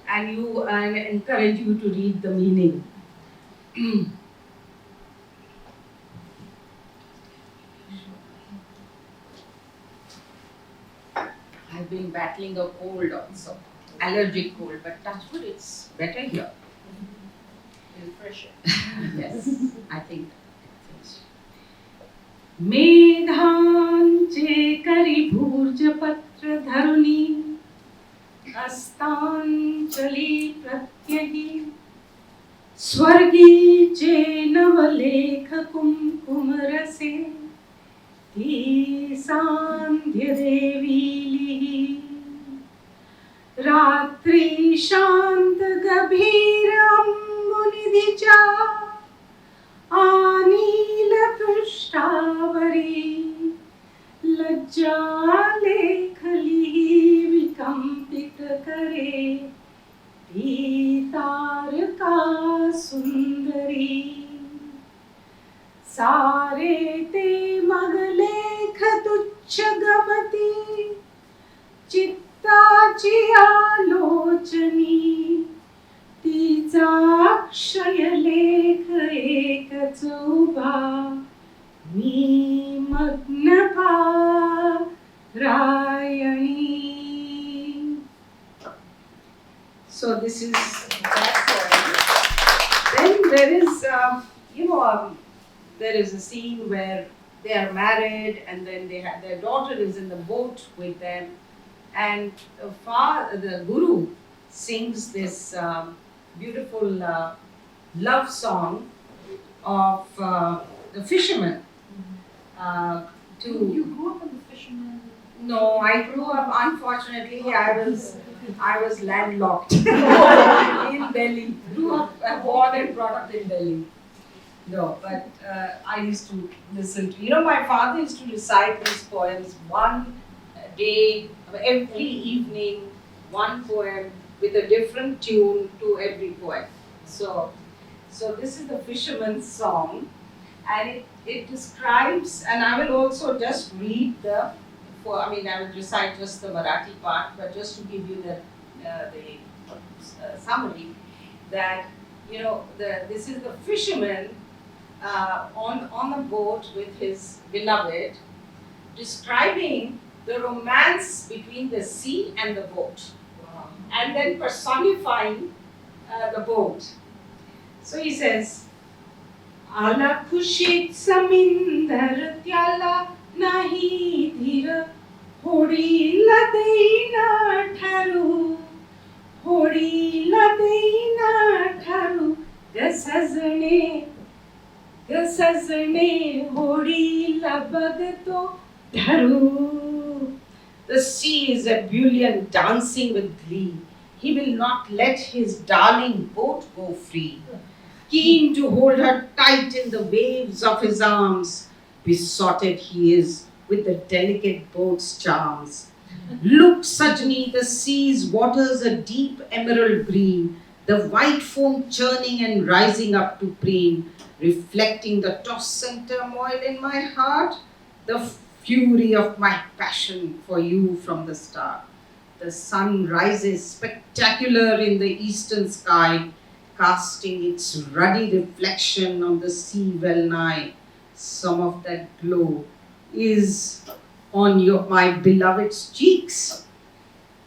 and encourage you to read the meaning. I've been battling a cold also, allergic cold, but touch wood, it's better here. Refreshing. Yes, I think. मेघांचे करी भूर्जपत्र धरुनी अस्तांचली प्रत्ययी स्वर्गीचे नवलेख कुमकुम रसे ती सांध्य देवीली रात्री शांत गभीर अंबुनिधीच्या आनील पृष्ठावरी लज्जा लेखली विकंपित करे ती तारका सुंदरी सारे ते मग लेख तुच्छ गमती चित्ताची आलोचनी तिचा अक्षय लेख एकच उभा मी मग्न पारायणी. So this is that poem. Then there is, there is a scene where they are married, and then their daughter is in the boat with them, and the Guru sings this beautiful love song of the fisherman. You grew up in the fisherman? No, I grew up, unfortunately, I was landlocked in Delhi. Grew up, born and brought up in Delhi. No, but I used to listen to, my father used to recite these poems one day, every evening, one poem with a different tune to every poem. So this is the fisherman's song, and it describes, and I will also just read I will recite just the Marathi part, but just to give you the summary, that this is the fisherman on a boat with his beloved, describing the romance between the sea and the boat, and then personifying the boat. So he says, आला खुशीत समिंदर त्याला नाही धीर होडीला देईना ठारू होडीला देईना ठारू ग सजणे होडीला बघतो ठारू. The sea is ebullient, dancing with glee. He will not let his darling boat go free. Keen to hold her tight in the waves of his arms, besotted he is with the delicate boat's charms. Look, Sajni, the sea's waters a deep emerald green, the white foam churning and rising up to preen, reflecting the toss and turmoil in my heart, the fury of my passion for you from the start. The sun rises spectacular in the eastern sky, casting its ruddy reflection on the sea well nigh. Some of that glow is on my beloved's cheeks.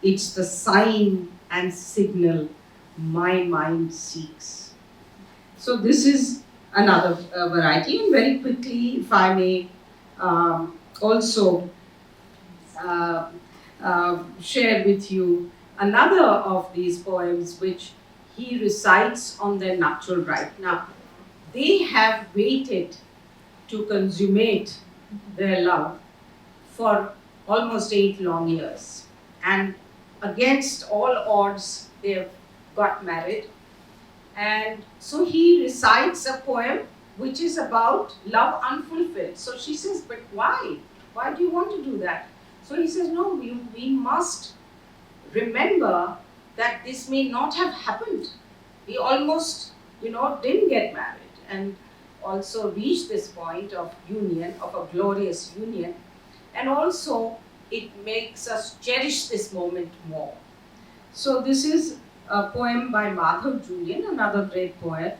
It's the sign and signal my mind seeks. So this is another variety, and very quickly, if I may also uh, share with you another of these poems which he recites on their nuptial rite. Now, they have waited to consummate their love for almost 8 long years, and against all odds, they've got married. And so he recites a poem which is about love unfulfilled. So she says, but why? Why do you want to do that? So he says, no, we must remember that this may not have happened. We almost, didn't get married and also reached this point of union, of a glorious union. And also, it makes us cherish this moment more. So this is a poem by Madhav Julian, another great poet.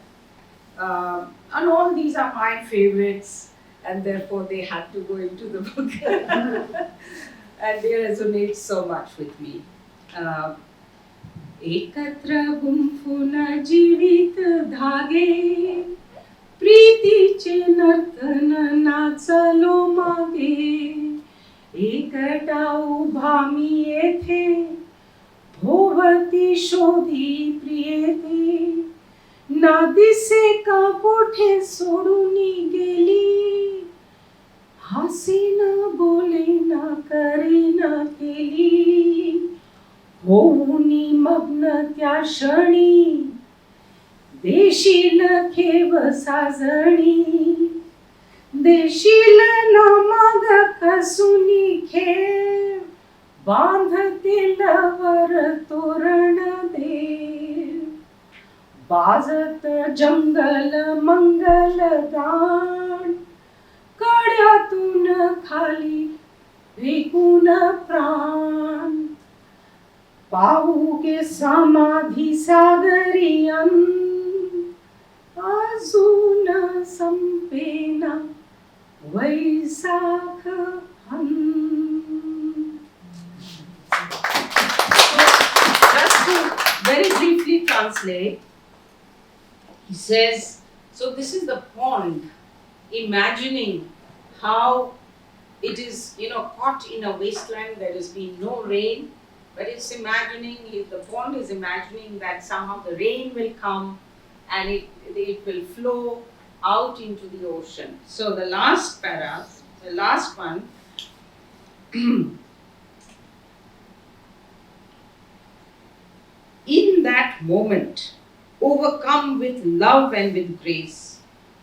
And all these are my favorites, and therefore they had to go into the book. And they resonate so much with me. एकत्र गुंफुन जीवित धागे प्रीतीचे नर्तन नाचलो मागे एकटा उभा मी येथे भोवती शोधी प्रियते ना दिसे का कोठे सोडून गेली हसी न बोले न करे न केली होऊनी मग्न त्या क्षणी देशील खेव साजणी देशील न मग कसुनी खेव बांधतील वर तोरण देव बाजत जंगल मंगल गान कड्यातून खाली फेकून प्राण पाऊके समाधी सागरियन अजून संपेना वैशाख Just to very briefly translate, he says, so this is the pond, imagining how it is, caught in a wasteland, there has been no rain, but it's imagining, the pond is imagining that somehow the rain will come and it will flow out into the ocean. So the last para, the last one, in that moment, overcome with love and with grace,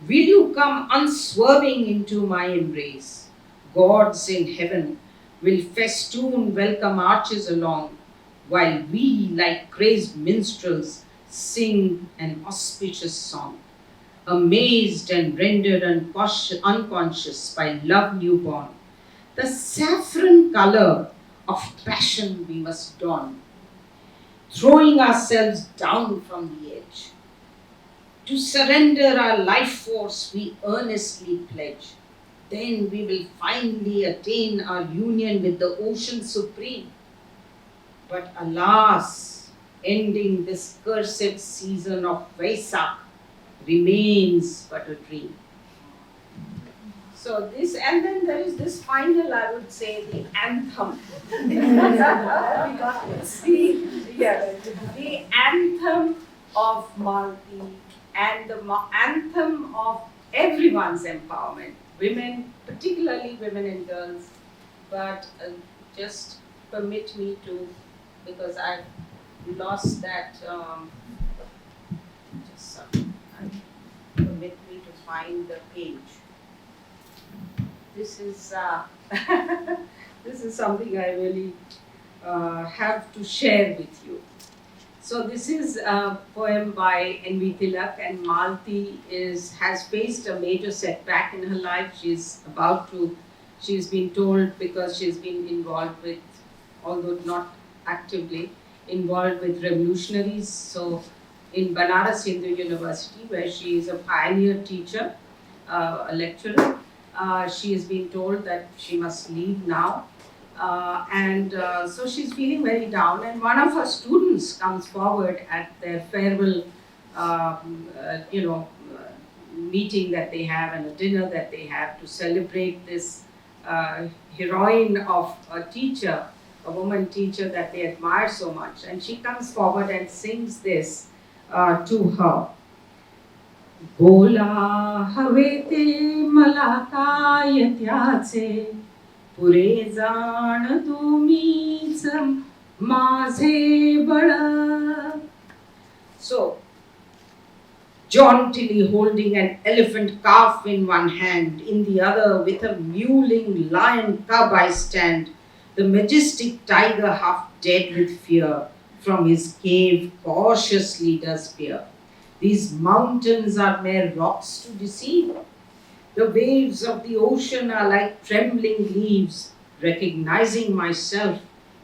will you come unswerving into my embrace? Gods in heaven will festoon welcome arches along, while we, like crazed minstrels, sing an auspicious song, amazed and rendered unconscious by love newborn. The saffron color of passion we must don, throwing ourselves down from the edge. To surrender our life force we earnestly pledge. Then we will finally attain our union with the ocean supreme. But alas, ending this cursed season of Vesak remains but a dream. So this, and then there is this final, I would say, the anthem. The anthem of Malti and the anthem of everyone's empowerment. Women, particularly women and girls, but just permit me to, because I've lost that, permit me to find the page. This is this is something I really have to share with you. So this is a poem by N.V. Tilak, and Malti has faced a major setback in her life. She's been told, because she's been involved with, although not actively involved with revolutionaries. So in Banaras Hindu University, where she is a pioneer teacher, a lecturer, she has been told that she must leave now. And so she's feeling very down, and one of her students comes forward at their farewell, meeting that they have and a dinner that they have to celebrate this heroine of a teacher, a woman teacher that they admire so much. And she comes forward and sings this to her. बोला हवे ते मला काय त्याचे पुरे जाण तुम्हीच माझे बळ. So, jauntily holding an elephant calf in one hand, in the other with a mewling lion cub I stand, the majestic tiger half dead with fear, from his cave cautiously does peer. These mountains are mere rocks to deceive. The waves of the ocean are like trembling leaves, recognizing myself,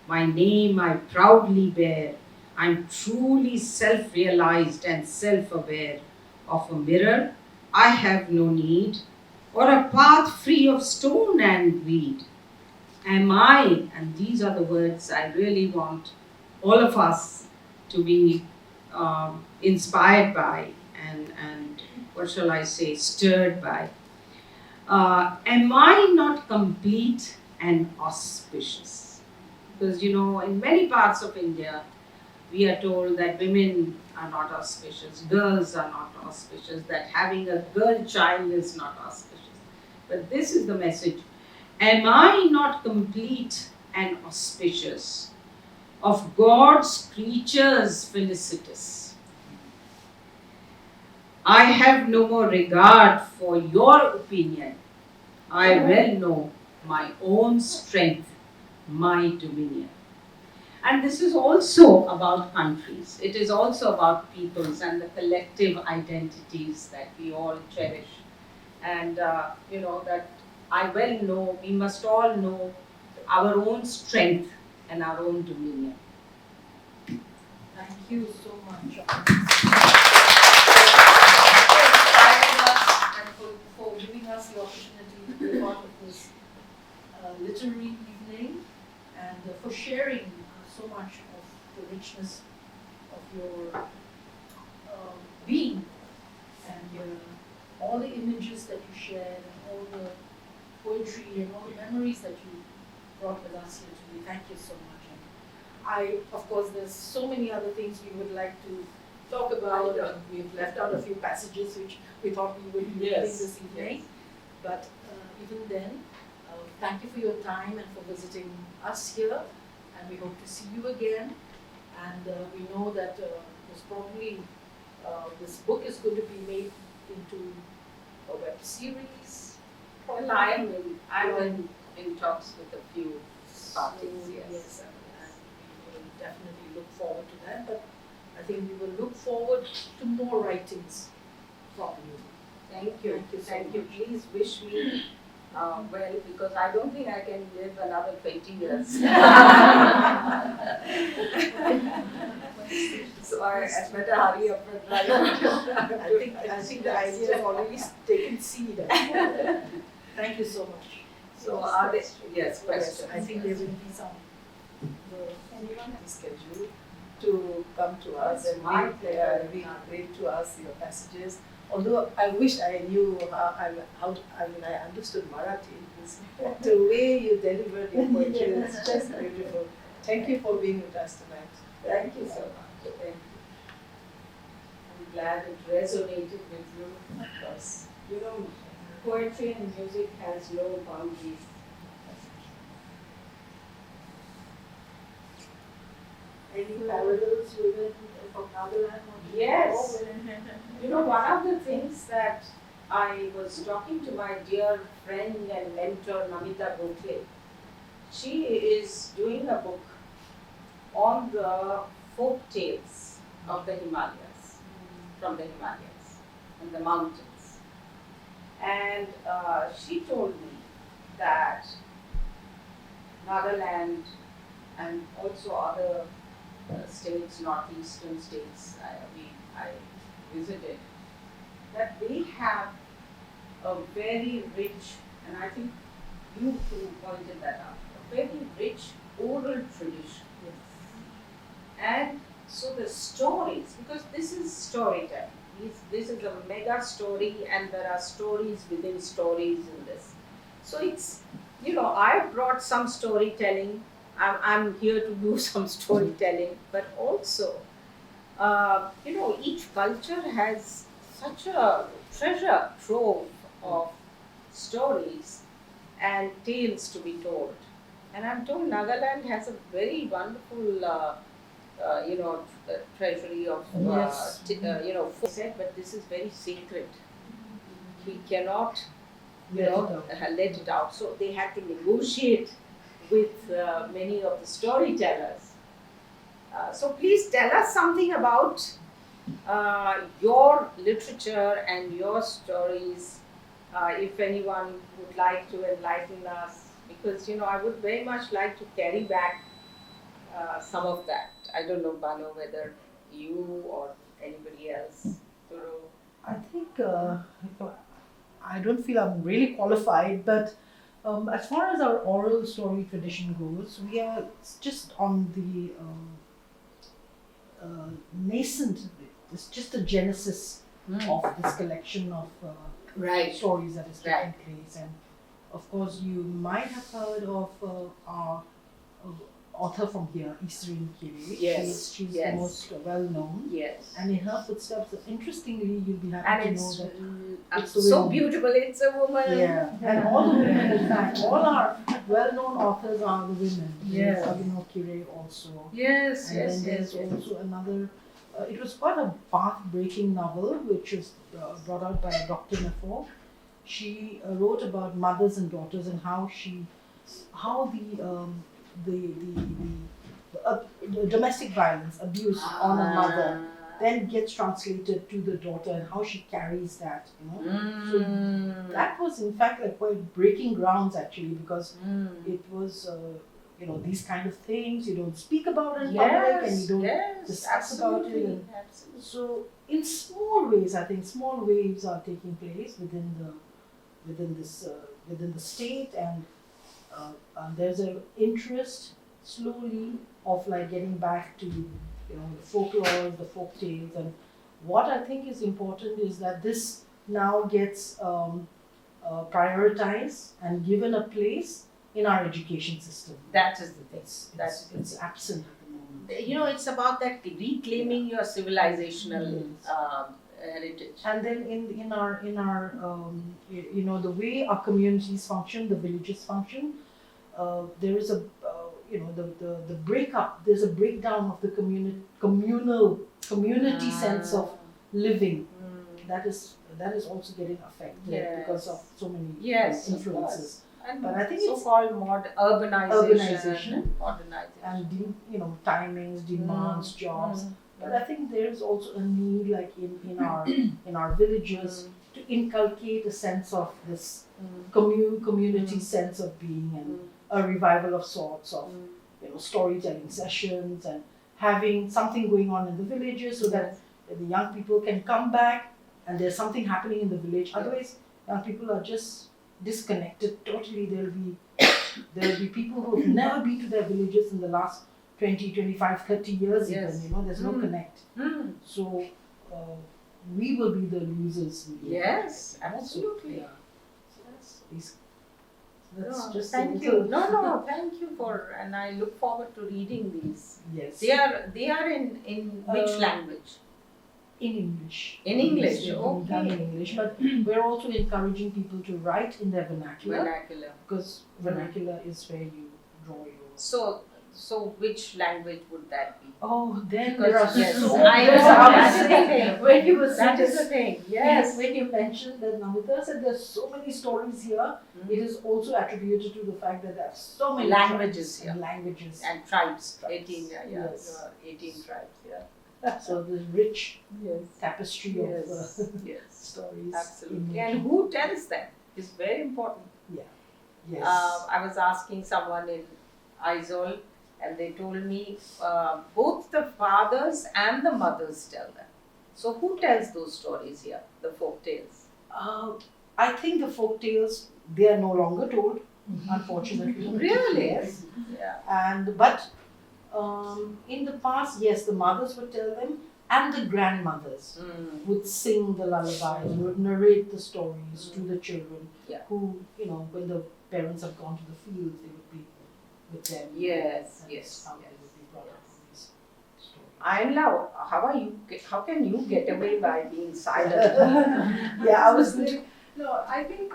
my name I proudly bear. I'm truly self-realized and self-aware. Of a mirror, I have no need, or a path free of stone and weed. Am I, and these are the words I really want all of us to be inspired by and what shall I say, stirred by. Am I not complete and auspicious? Because in many parts of India, we are told that women are not auspicious, girls are not auspicious, that having a girl child is not auspicious. But this is the message. Am I not complete and auspicious, of God's creatures felicitous? I have no more regard for your opinion. I well know my own strength, my dominion. And this is also about countries. It is also about peoples and the collective identities that we all cherish. And that I well know, we must all know our own strength and our own dominion. Thank you so much. For giving us the opportunity to be part of this literary evening, and for sharing so much of the richness of your being and all the images that you shared and all the poetry and all the memories that you brought with us here today. Thank you so much. And of course, there's so many other things we would like to talk about. And we've left out a few passages which we thought we would be reading this evening. But even then, thank you for your time and for visiting us here. And we hope to see you again. And we know that most probably this book is going to be made into a web series. Well, I'm in talks with a few parties, Yes, and we will definitely look forward to that. But I think we will look forward to more writings from you. Thank you. Thank you so Thank you. much. Please wish me well, because I don't think I can live another 20 years. So I better hurry up and try. I think the idea has already taken seed. Thank you so much. So are there, yes, questions? I think there will be some. Anyone has scheduled to come to us and read to us your passages. Although I wish I knew I understood Marathi. The way you delivered your poetry is just beautiful. Thank you for being with us tonight. Thank you so much. Thank you. I'm glad it resonated with you. Because, poetry and music has no boundaries. Any parallels with from Nagaland? Yes. One of the things that I was talking to my dear friend and mentor Namita Gokhale, she is doing a book on the folk tales of the Himalayas, from the Himalayas and the mountains. And she told me that Nagaland and also other states, northeastern states I visited, that they have a very rich, and I think you too pointed that out, a very rich oral tradition. And so the stories, because this is storytelling, this is a mega story and there are stories within stories in this. So it's, I've brought some storytelling, I'm here to do some storytelling, but also, each culture has such a treasure trove of stories and tales to be told. And I'm told Nagaland has a very wonderful, treasury of, Yes. folk said, but this is very sacred. We cannot, let it out. So they had to negotiate with many of the storytellers. So please tell us something about your literature and your stories, if anyone would like to enlighten us, because I would very much like to carry back some of that. I don't know, Banu, whether you or anybody else. Guru. I think I don't feel I'm really qualified, but as far as our oral story tradition goes, we are just on the nascent. It's just the genesis of this collection of Right. stories that is taking place. And of course, you might have heard of our author from here, Isreen Kiri. Yes, She's yes. the most well known. Yes. And in her footsteps, interestingly, you'll be And happy to it's, know that it's so women. beautiful, it's a woman. Yeah, and all the women, in fact, all our well-known authors are the women. Yes. Sabino Kire also. Yes, And yes, then yes, there's yes. also another, it was quite a path-breaking novel which was brought out by Dr. Nafo. She wrote about mothers and daughters and how the domestic violence, abuse on a mother then gets translated to the daughter and how she carries that, So that was in fact like quite breaking grounds actually, because it was, these kind of things you don't speak about in public and you don't discuss about it. And so in small ways, I think small waves are taking place within the state, and there's an interest slowly of like getting back to the folklore, the folk tales. And what I think is important is that this now gets prioritized and given a place in our education system. That is the thing. It's absent at the moment. It's about that reclaiming your civilizational heritage. And then in our the way our communities function, the villages function, there is a the breakup. There's a breakdown of the community sense of living. That is also getting affected because of so many influences. And but I think so-called urbanization and modernization. And timings, demands, jobs. But I think there is also a need, like in our villages, to inculcate a sense of this community sense of being, and a revival of sorts of storytelling sessions and having something going on in the villages, so that the young people can come back and there's something happening in the village. Otherwise, young people are just disconnected totally. There will be people who have never been to their villages in the last 20, 25, 30 years even, there's no connect. So we will be the losers. Yes, absolutely. Yeah. So that's just thank you. No, thank you and I look forward to reading these. Yes. They are in which language? In English. In English, They're okay. done in English, but we're also encouraging people to write in their vernacular. Because vernacular is where you draw your. So which language would that be? Oh, then Because there are yes, so I know, that's the thing. When you were That is the thing. Yes. When you mentioned that Namita said there's so many stories here, it is also attributed to the fact that there are so many languages tribes here. And languages. And tribes. Tribes. 18, Yes. 18 tribes, So the rich Yes. tapestry of Yes. stories. Absolutely. And who tells them is very important. Yes. I was asking someone in Aizawl and they told me both the fathers and the mothers tell them. So who tells those stories here, the folk tales? I think the folk tales, they are no longer told, unfortunately. Really? Yes. Yeah. But in the past, yes, the mothers would tell them, and the grandmothers would sing the lullabies, would narrate the stories to the children, Yeah. who, when the parents have gone to the fields, they would be with them. Yes, And yes, how they yes, would be brought up yes. on these stories. Ayla, how can you get away by being silent? Yeah, I was thinking. No, I think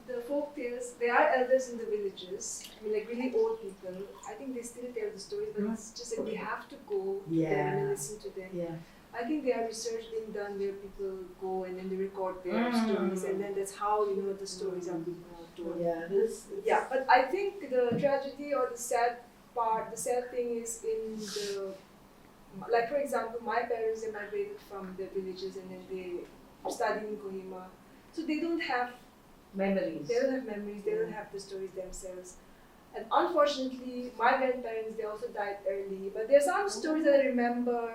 the folk tales, there are elders in the villages, I mean, like really old people. I think they still tell the stories, but it's just like we have to go there and listen to them. Yeah. I think there are research being done where people go and then they record their stories, and then that's how the stories are being told. Yeah, Yeah, but I think the tragedy or the sad thing is in the, like for example, my parents, they migrated from their villages and then they studied in Kohima. So they don't have Memories. They don't have memories, they don't have the stories themselves. And unfortunately, my grandparents, they also died early. But there's some stories that I remember,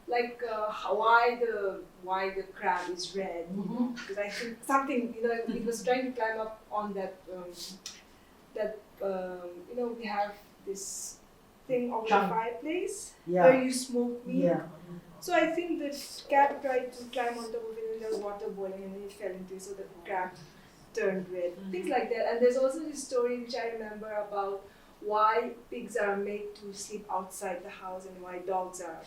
like why the crab is red. Because I think something, it was trying to climb up on that, we have this thing over the fireplace where you smoke meat. Yeah. So I think the cat tried to climb on top of it and there was water boiling and then it fell into it, so the crab turned red. Things like that. And there's also this story which I remember about why pigs are made to sleep outside the house and why dogs are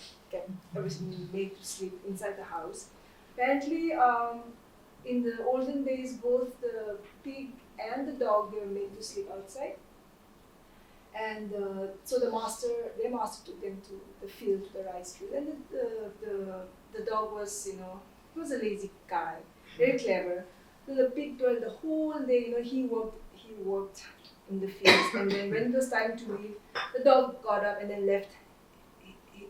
made to sleep inside the house. Apparently, in the olden days, both the pig and the dog were made to sleep outside. And so their master took them to the field, to the rice field, and the dog was, he was a lazy guy, very clever. So the pig told the whole day, he worked in the fields, and then when it was time to leave, the dog got up and then left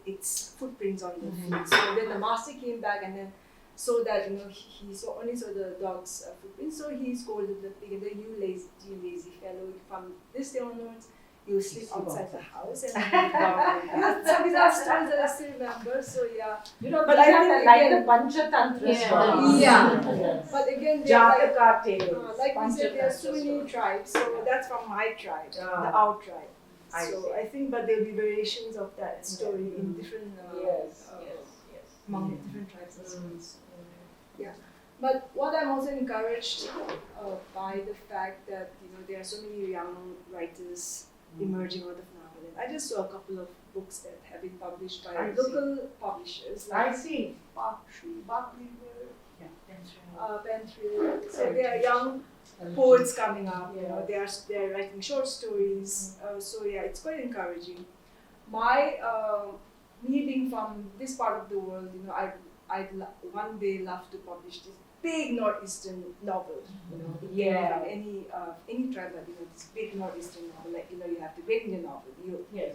its footprints on the field. So then the master came back and then saw that he only saw the dog's footprints. So he scolded the pig and then, you lazy fellow, from this day onwards you sleep outside the house. And some bizarre stories that I still remember. So yeah. But I think like the Panchatantra stories. Yeah. But again, Jataka tales. like we said, there are so many tribes. So that's from my tribe, the Out tribe. I think, but there'll be variations of that story in different among different tribes as well. So, yeah. But what I'm also encouraged by the fact that there are so many young writers emerging out of Nagaland. I just saw a couple of books that have been published by local publishers. Like Barclay, Penthrill. So they are young poets coming up. They're writing short stories. So yeah, it's quite encouraging. My me being from this part of the world, I'd one day love to publish this big northeastern novel. From any tribe, like this big northeastern novel. Like you have the Great Indian novel.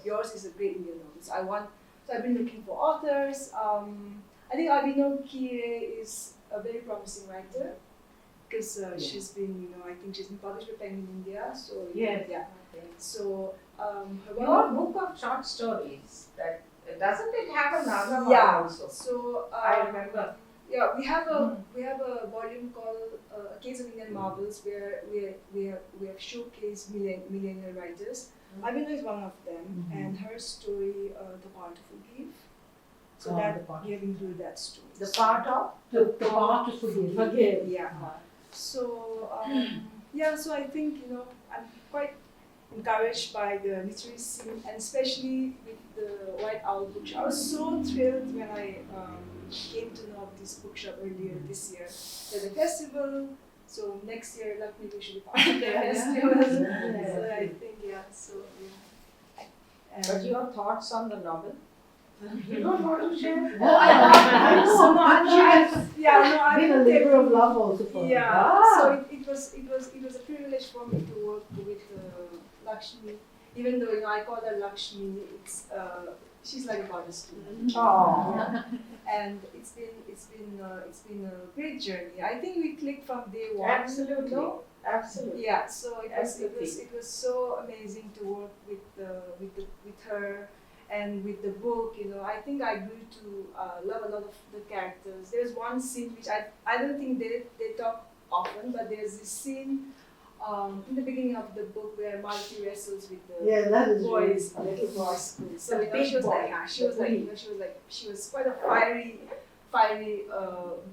Yours is a Great Indian novel. So I've been looking for authors. I think Abhinav Kire is a very promising writer because she's been, I think she's been published by Penguin India. So So your book of short stories, that doesn't it have another one also? So I remember. Yeah, we have a volume called A Case of Indian Marvels where we have showcased millennial writers. Abhinav is one of them, and her story, The Power to Forgive. So we have included that story. The part of? The power to forgive. Yeah. So so I think I'm quite encouraged by the literary scene, and especially with the White Owl Bookshop. I was so thrilled when I came to know of this bookshop earlier this year. There's a festival, so next year, Lakshmi, we should be part of the festival. So I think, But your thoughts on the novel? You don't want to share? I'm so much. I've been a labor of love also for me. So it was a privilege for me to work with Lakshmi. Even though I call her Lakshmi, it's she's like a goddess too. Oh. And it's been a great journey. I think we clicked from day one. Absolutely. No? Absolutely. Yeah, so Absolutely. it was so amazing to work with her and with the book. You know, I think I grew to love a lot of the characters. There's one scene which I don't think they talk often, but there's this scene in the beginning of the book where Malti wrestles with the that is boys, really little cool. boys. So The you know, big she was like, boy. yeah, she was quite a fiery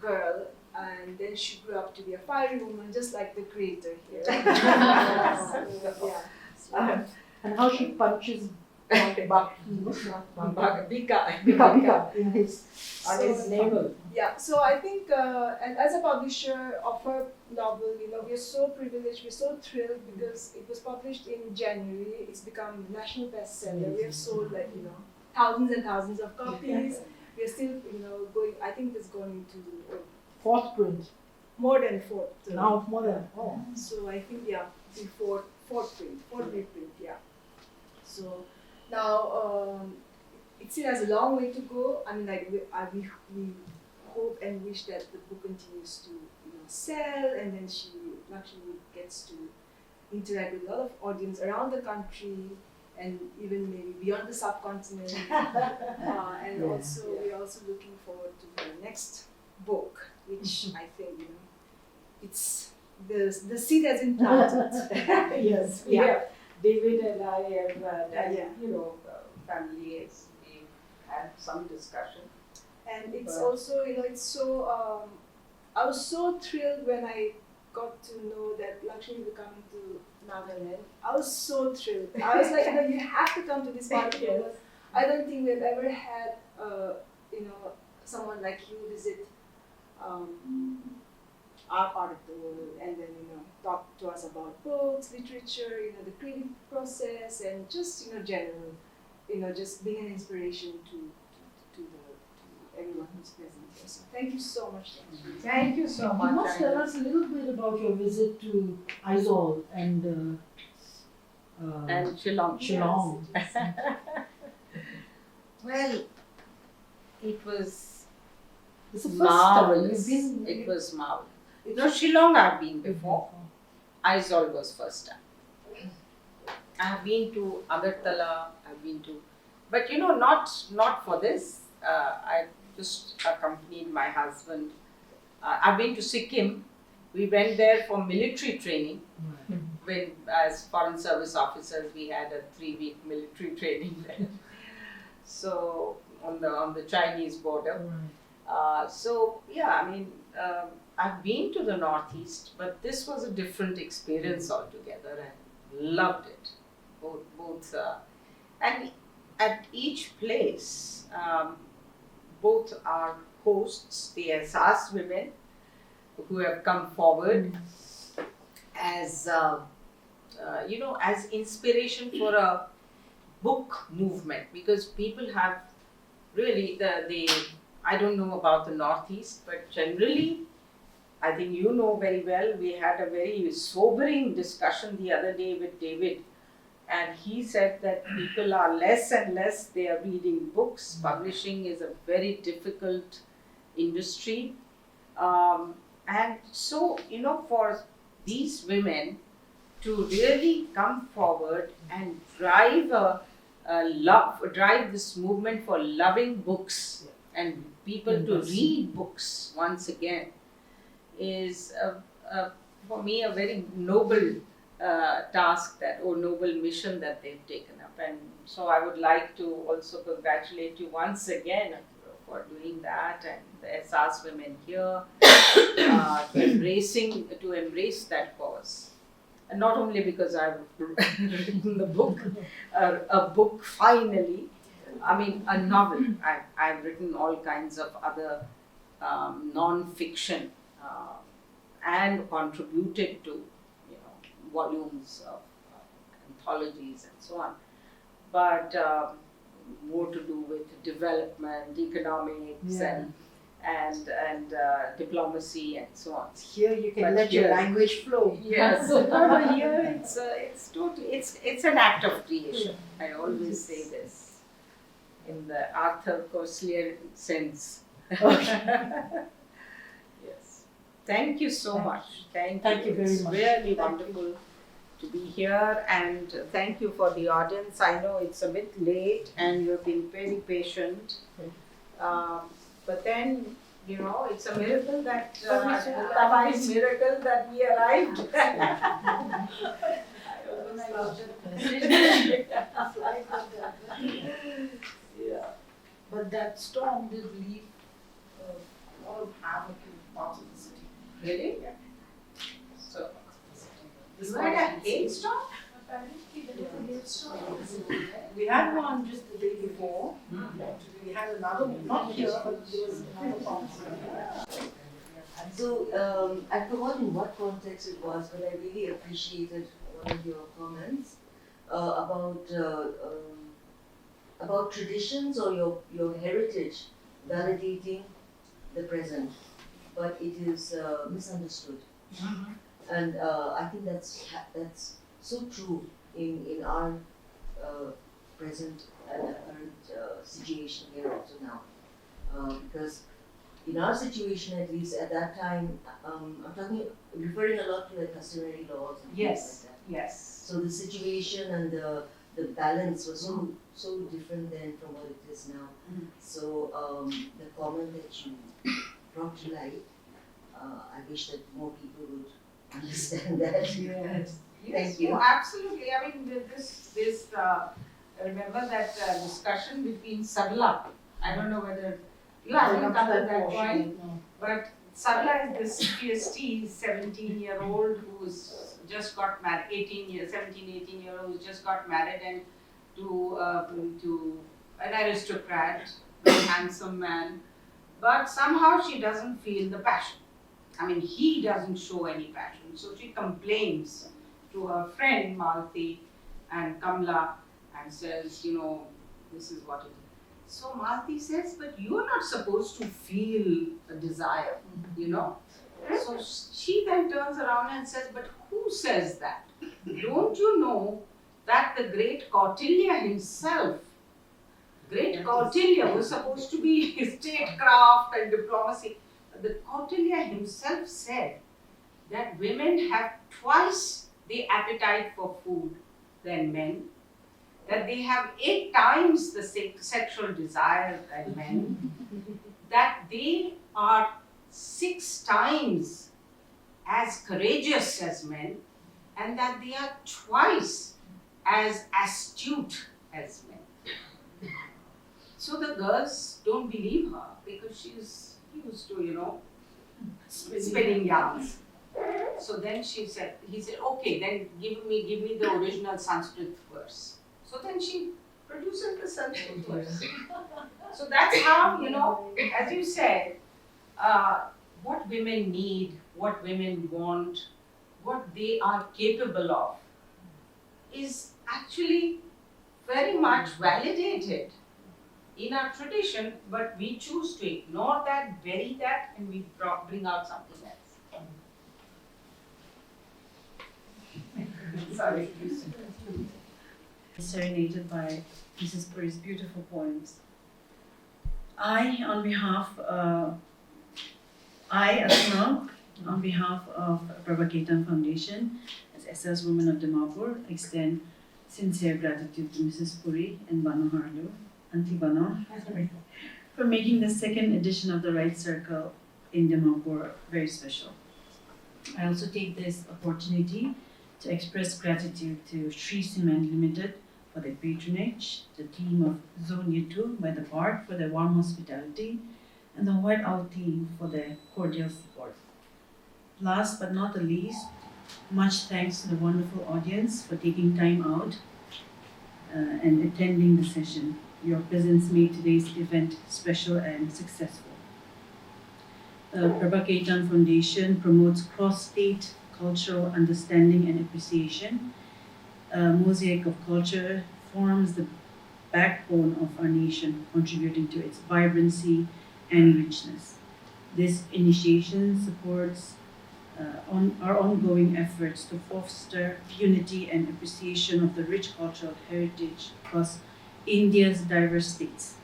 girl, and then she grew up to be a fiery woman, just like the creator here. Yeah. And how she punches Bika in his On his navel. Yeah, so I think, and as a publisher of her novel, you know, we're so privileged, we're so thrilled because it was published in January. It's become a national bestseller. We have sold like, you know, thousands and thousands of copies. We're still, you know, going. I think it's going to fourth print. more than fourth. Now more than So I think fourth reprint, yeah. So now it still has a long way to go. I mean, like we hope and wish that the book continues to, you know, sell, and then Lakshmi gets to interact with a lot of audience around the country and even maybe beyond the subcontinent. And also we're also looking forward to the next book, which I think, you know, it's the seed has been planted. Yes. Yeah. David and I have done, Yeah. you know, family is, we've had some discussion. And it's Wow. also, you know, it's so, I was so thrilled when I got to know that Lakshmi will come to Nagaland. I was so thrilled. I was like, you know, you have to come to this part of the world. I don't think we've ever had, you know, someone like you visit our part of the world, and then, you know, talk to us about books, literature, you know, the creative process, and just, you know, general, you know, just being an inspiration to everyone who's present here. So thank you so much, Lakshmi. Thank you so You much. must tell us a little bit about your visit to Aizawl and And Shillong. Shillong. Well, it was It's the first marvelous. time you've been. It was marvelous. No, Shillong I've been before. Aizawl was first time. I have been to Agartala, I've been to, but you know, not for this. I just accompanied my husband. I've been to Sikkim. We went there for military training. When, as foreign service officers, we had a 3-week military training there. So on the Chinese border. So yeah, I mean, I've been to the Northeast, but this was a different experience altogether, and loved it. Both, and at each place, both our hosts, the SAS women, who have come forward as you know, as inspiration for a book movement, because people have really the I don't know about the Northeast, but generally, I think you know very well, we had a very sobering discussion the other day with David, and he said that people are less and less, they are reading books. Publishing is a very difficult industry. And so, you know, for these women to really come forward and drive drive this movement for loving books and people to read books once again is for me a very noble task or noble mission that they've taken up. And so I would like to also congratulate you once again for doing that, and the SAS women here to embrace that cause. And not only because I've written the book, a book finally, I mean a novel. I've written all kinds of other non-fiction and contributed to, you know, volumes of anthologies and so on. But more to do with development, economics, and diplomacy and so on. Here you can But let your here- language flow. Yes, no, here it's totally it's an act of creation. I always say this. in the Arthur Koestler sense. Yes. Thank you so much. Thank you very It's much. really Thank wonderful to be here, and thank you for the audience. I know it's a bit late and you've been very patient. But then, you know, it's a miracle that Tama's miracle that we arrived. Yeah. But that storm did leave a lot of havoc in parts of the city. Really? Yeah. So, This you had a hailstorm? We had one just the day before. We had another one, not here, but there was another one. So I forgot in what context it was, but I really appreciated one of your comments about traditions or your heritage validating the present, but it is misunderstood. And I think that's so true in our present and current situation here also now, because in our situation, at least at that time, I'm referring a lot to the customary laws and things like that. Yes. So the situation and the balance was so different then from what it is now. So the comment that you brought to light, I wish that more people would understand that. Yes. Thank you. No, absolutely. I mean, remember that discussion between Sarla. I don't know whether you haven't covered that point, but Sarla is this PST 17-year-old who's just got married, 17-18-year-old who's just got married and to an aristocrat, very handsome man, but somehow she doesn't feel the passion. I mean, he doesn't show any passion, so she complains to her friend Malti and Kamla and says, you know, this is what it is. So Malti says, but you're not supposed to feel a desire, you know. So she then turns around and says, but who says that? Don't you know that the great Kautilya himself, great Kautilya was supposed to be statecraft and diplomacy. The Kautilya himself said that women have twice the appetite for food than men, that they have 8 times the sexual desire than men, that they are 6 times as courageous as men, and that they are twice as astute as men. So the girls don't believe her because she's used to, you know, spinning yarns. So then he said, okay, then give me the original Sanskrit verse. So then she produces the Sanskrit verse. So that's how, you know, as you said, what women need, what women want, what they are capable of is actually very much validated in our tradition, but we choose to ignore that, bury that, and we bring out something else. Sorry. Serenaded by Mrs. Puri's beautiful poems. I, Asma, on behalf of Prabhaketan Foundation, as SL's Women of Dimapur, extend sincere gratitude to Mrs. Puri and Bano Harlo, Auntie Bano, for making the second edition of the Right Circle in Dimapur very special. I also take this opportunity to express gratitude to Sri Cement Limited for their patronage, the team of Zone U2 by the Park for their warm hospitality, and the White Owl team for their cordial support. Last but not the least, much thanks to the wonderful audience for taking time out and attending the session. Your presence made today's event special and successful. The Prabhaketan Foundation promotes cross-state cultural understanding and appreciation. A mosaic of culture forms the backbone of our nation, contributing to its vibrancy and richness. This initiation supports our ongoing efforts to foster unity and appreciation of the rich cultural heritage across India's diverse states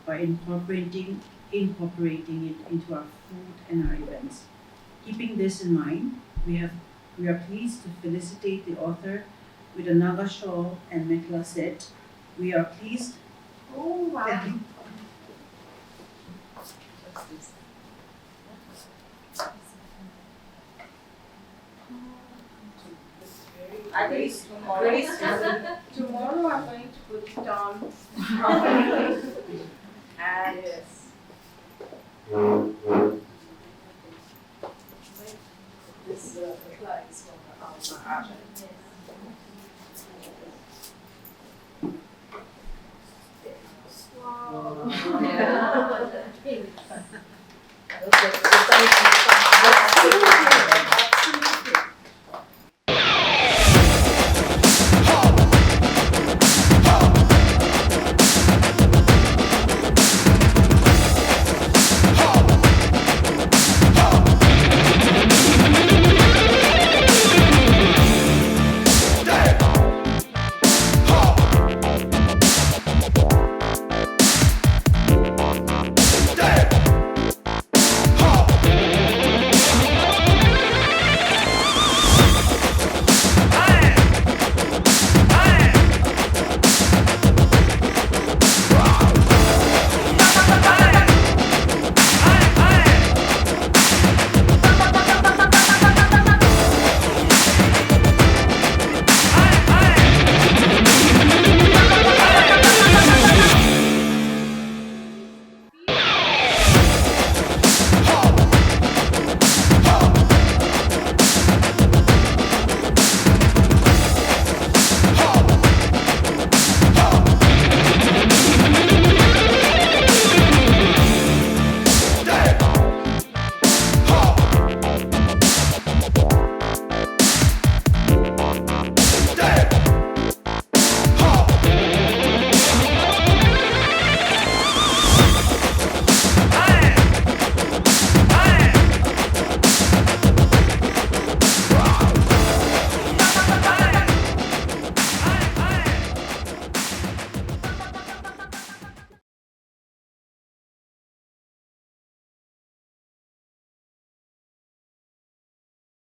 by incorporating it into our food and our events. Keeping this in mind, we are pleased to felicitate the author with a Naga shawl and mekhla set. We are pleased. Oh wow! I think tomorrow I'm going to put it on. And Yes. This reply is from the house. Wow. Okay,